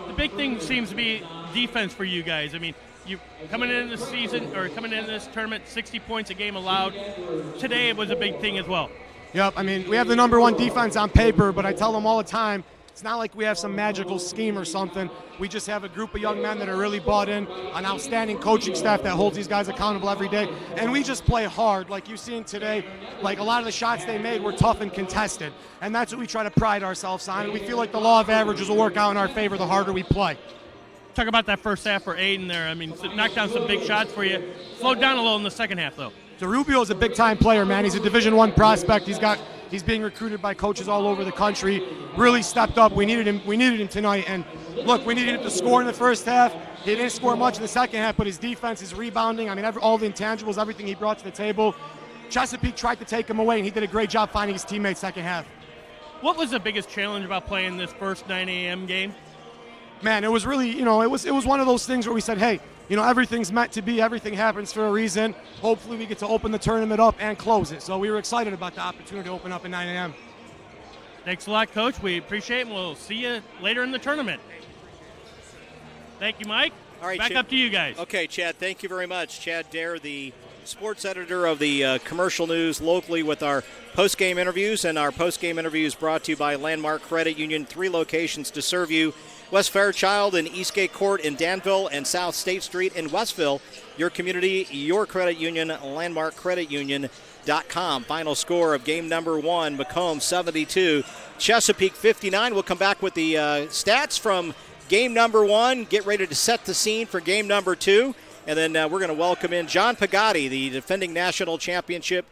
The big thing seems to be defense for you guys. I mean, you coming into this season or coming into this tournament, 60 points a game allowed. Today it was a big thing as well. Yep, I mean, we have the number one defense on paper, but I tell them all the time, it's not like we have some magical scheme or something. We just have a group of young men that are really bought in, an outstanding coaching staff that holds these guys accountable every day, and we just play hard. Like you've seen today, like a lot of the shots they made were tough and contested, and that's what we try to pride ourselves on. And we feel like the law of averages will work out in our favor the harder we play. Talk about that first half for Aiden there. I mean, knocked down some big shots for you. Slowed down a little in the second half, though. DeRubio is a big-time player, man. He's a Division I prospect. He's being recruited by coaches all over the country. Really stepped up. We needed him tonight. And look, we needed him to score in the first half. He didn't score much in the second half, but his defense, his rebounding, I mean, all the intangibles, everything he brought to the table. Chesapeake tried to take him away, and he did a great job finding his teammates second half. What was the biggest challenge about playing this first 9 a.m. game? Man, it was really, it was one of those things where we said, hey, everything's meant to be. Everything happens for a reason. Hopefully we get to open the tournament up and close it. So we were excited about the opportunity to open up at 9 a.m. Thanks a lot, Coach. We appreciate it, and we'll see you later in the tournament. Thank you, Mike. All right, back up to you guys. Okay, Chad, thank you very much. Chad Dare, the sports editor of the Commercial News locally with our post-game interviews, and our post-game interviews brought to you by Landmark Credit Union, 3 locations to serve you. West Fairchild and Eastgate Court in Danville and South State Street in Westville. Your community, your credit union, landmarkcreditunion.com. Final score of game number 1, Macomb 72, Chesapeake 59. We'll come back with the stats from game number 1, get ready to set the scene for game number 2, and then we're going to welcome in John Pagatti, the defending national championship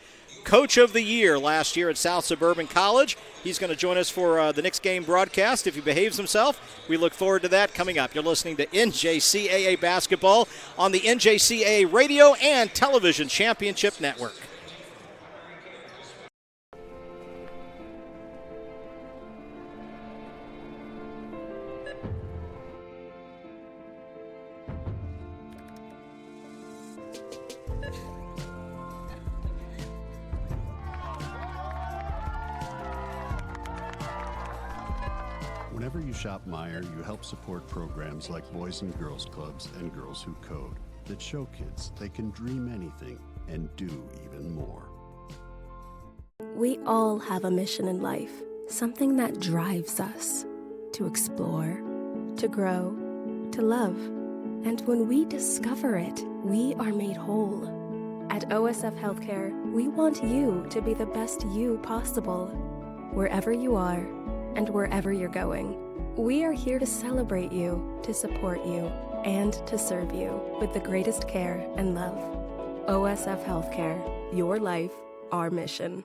Coach of the Year last year at South Suburban College. He's going to join us for the next game broadcast if he behaves himself. We look forward to that coming up. You're listening to NJCAA basketball on the NJCAA Radio and Television Championship Network. Whenever you shop Meijer, you help support programs like Boys and Girls Clubs and Girls Who Code that show kids they can dream anything and do even more. We all have a mission in life, something that drives us to explore, to grow, to love. And when we discover it, we are made whole. At OSF Healthcare, we want you to be the best you possible, wherever you are and wherever you're going. We are here to celebrate you, to support you, and to serve you with the greatest care and love. OSF Healthcare, your life, our mission.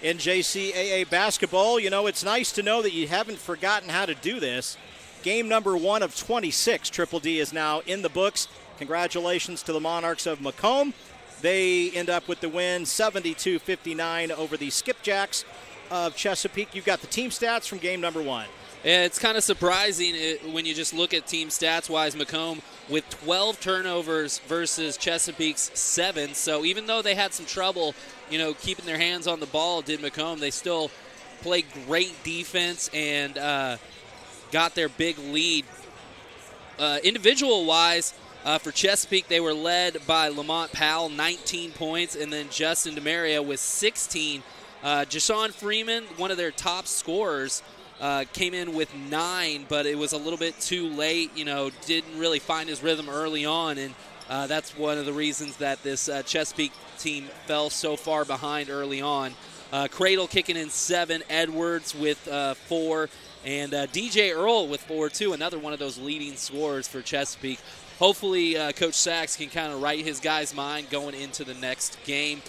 NJCAA basketball, it's nice to know that you haven't forgotten how to do this. Game number 1 of 26, Triple D is now in the books. Congratulations to the Monarchs of Macomb. They end up with the win, 72-59 over the Skipjacks of Chesapeake. You've got the team stats from game number 1. Yeah, it's kind of surprising when you just look at team stats-wise. Macomb with 12 turnovers versus Chesapeake's 7. So even though they had some trouble, keeping their hands on the ball, did Macomb, they still played great defense and got their big lead. Individual-wise, for Chesapeake, they were led by Lamont Powell, 19 points, and then Justin DeMaria with 16. Jashawn Freeman, one of their top scorers, came in with 9, but it was a little bit too late. Didn't really find his rhythm early on, and that's one of the reasons that this Chesapeake team fell so far behind early on. Cradle kicking in 7, Edwards with 4, and DJ Earl with 4 too, another one of those leading scorers for Chesapeake. Hopefully Coach Sachs can kind of right his guys' mind going into the next game.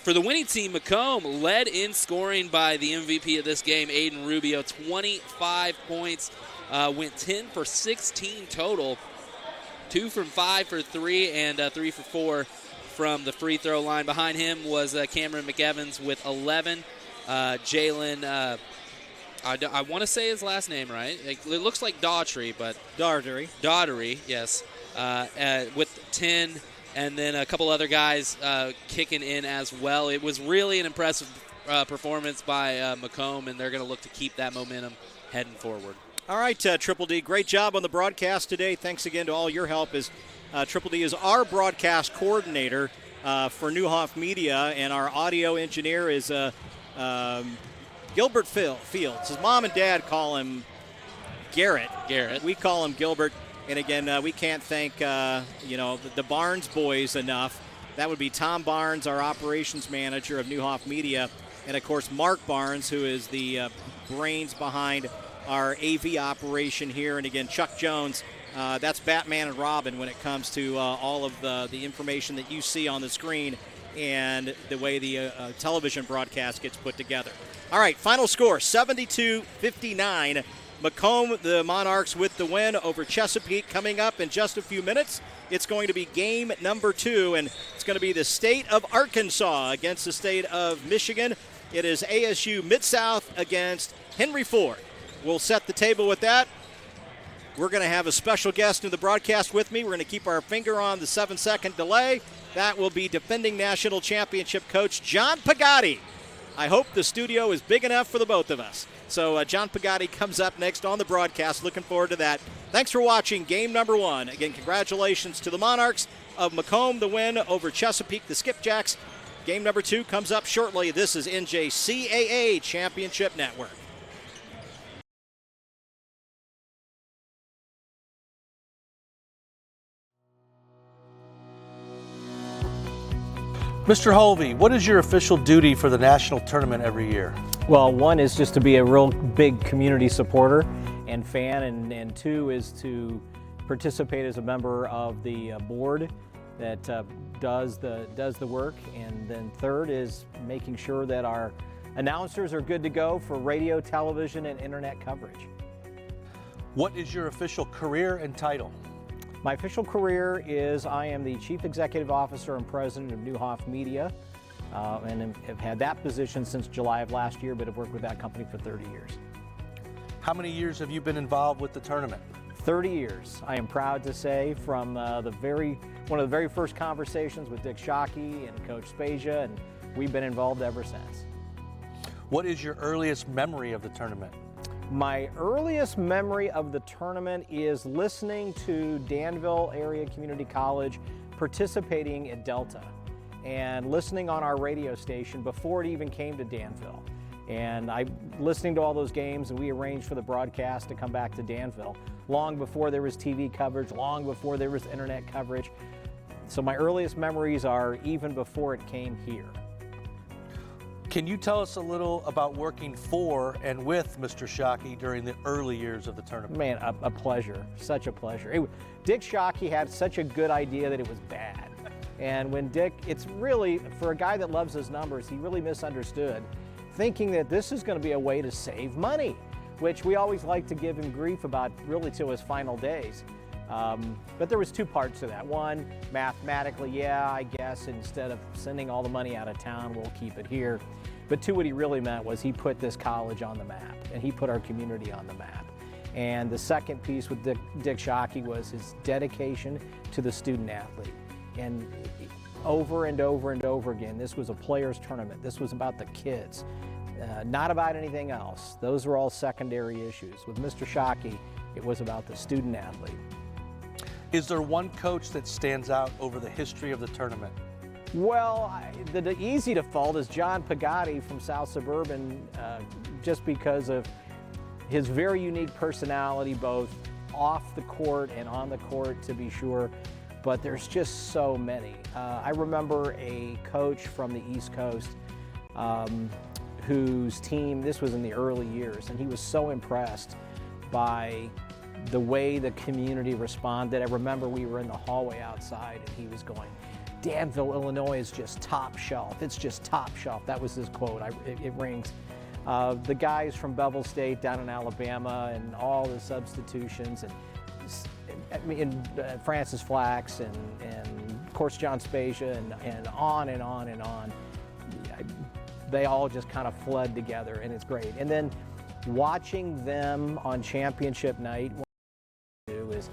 For the winning team, Macomb led in scoring by the MVP of this game, Aiden Rubio, 25 points, went 10 for 16 total, 2 from 5 for 3, and 3 for 4 from the free throw line. Behind him was Cameron McEvans with 11. Jalen, I want to say his last name right. It looks like Daughtry, but Daughtry, yes, with 10. And then a couple other guys kicking in as well. It was really an impressive performance by Macomb, and they're going to look to keep that momentum heading forward. All right, Triple D, great job on the broadcast today. Thanks again to all your help. Triple D is our broadcast coordinator for Neuhoff Media, and our audio engineer is Gilbert Fields. His mom and dad call him Garrett. We call him Gilbert. And again, we can't thank the Barnes boys enough. That would be Tom Barnes, our operations manager of Neuhoff Media, and of course Mark Barnes, who is the brains behind our AV operation here. And again, Chuck Jones, that's Batman and Robin when it comes to all of the information that you see on the screen and the way the television broadcast gets put together. All right, final score, 72-59. Macomb, the Monarchs, with the win over Chesapeake. Coming up in just a few minutes, it's going to be game number 2, and it's going to be the state of Arkansas against the state of Michigan. It is ASU Mid-South against Henry Ford. We'll set the table with that. We're going to have a special guest in the broadcast with me. We're going to keep our finger on the 7-second delay. That will be defending national championship coach John Pagatti. I hope the studio is big enough for the both of us. So John Pagatti comes up next on the broadcast. Looking forward to that. Thanks for watching game number 1. Again, congratulations to the Monarchs of Macomb, the win over Chesapeake, the Skipjacks. Game number 2 comes up shortly. This is NJCAA Championship Network. Mr. Holvey, what is your official duty for the national tournament every year? Well, one is just to be a real big community supporter and fan, and 2 is to participate as a member of the board that does the work, and then 3rd is making sure that our announcers are good to go for radio, television, and internet coverage. What is your official career and title? My official career is I am the Chief Executive Officer and President of Neuhoff Media, and have had that position since July of last year, but have worked with that company for 30 years. How many years have you been involved with the tournament? 30 years. I am proud to say, from one of the very first conversations with Dick Shockey and Coach Spezia, and we've been involved ever since. What is your earliest memory of the tournament? My earliest memory of the tournament is listening to Danville Area Community College participating at Delta and listening on our radio station before it even came to Danville. And listening to all those games, and we arranged for the broadcast to come back to Danville long before there was TV coverage, long before there was internet coverage. So my earliest memories are even before it came here. Can you tell us a little about working for and with Mr. Shockey during the early years of the tournament? Man, a pleasure, such a pleasure. Dick Shockey had such a good idea that it was bad. And when Dick, it's really, for a guy that loves his numbers, he really misunderstood, thinking that this is going to be a way to save money, which we always like to give him grief about really till his final days. But there was 2 parts to that. One, mathematically, yeah, I guess instead of sending all the money out of town, we'll keep it here. But 2, what he really meant was he put this college on the map, and he put our community on the map. And the second piece with Dick Shockey was his dedication to the student athlete. And over and over and over again, this was a players' tournament. This was about the kids, not about anything else. Those were all secondary issues. With Mr. Shockey, it was about the student athlete. Is there one coach that stands out over the history of the tournament? Well, the easy default is John Pagatti from South Suburban, just because of his very unique personality, both off the court and on the court, to be sure. But there's just so many. I remember a coach from the East Coast whose team, this was in the early years, and he was so impressed by the way the community responded. I remember we were in the hallway outside and he was going, Danville, Illinois is just top shelf. It's just top shelf. That was his quote. It rings. The guys from Bevel State down in Alabama and all the substitutions, and Francis Flax and of course John Spezia and on and on and on. They all just kind of flood together, and it's great. And then watching them on championship night, what we do is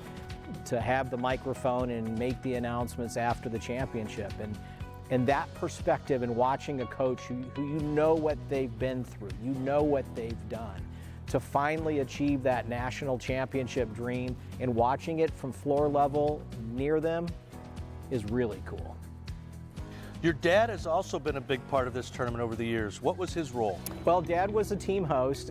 to have the microphone and make the announcements after the championship. And that perspective, and watching a coach who you know what they've been through, you know what they've done, to finally achieve that national championship dream, and watching it from floor level near them is really cool. Your dad has also been a big part of this tournament over the years. What was his role? Well, Dad was a team host.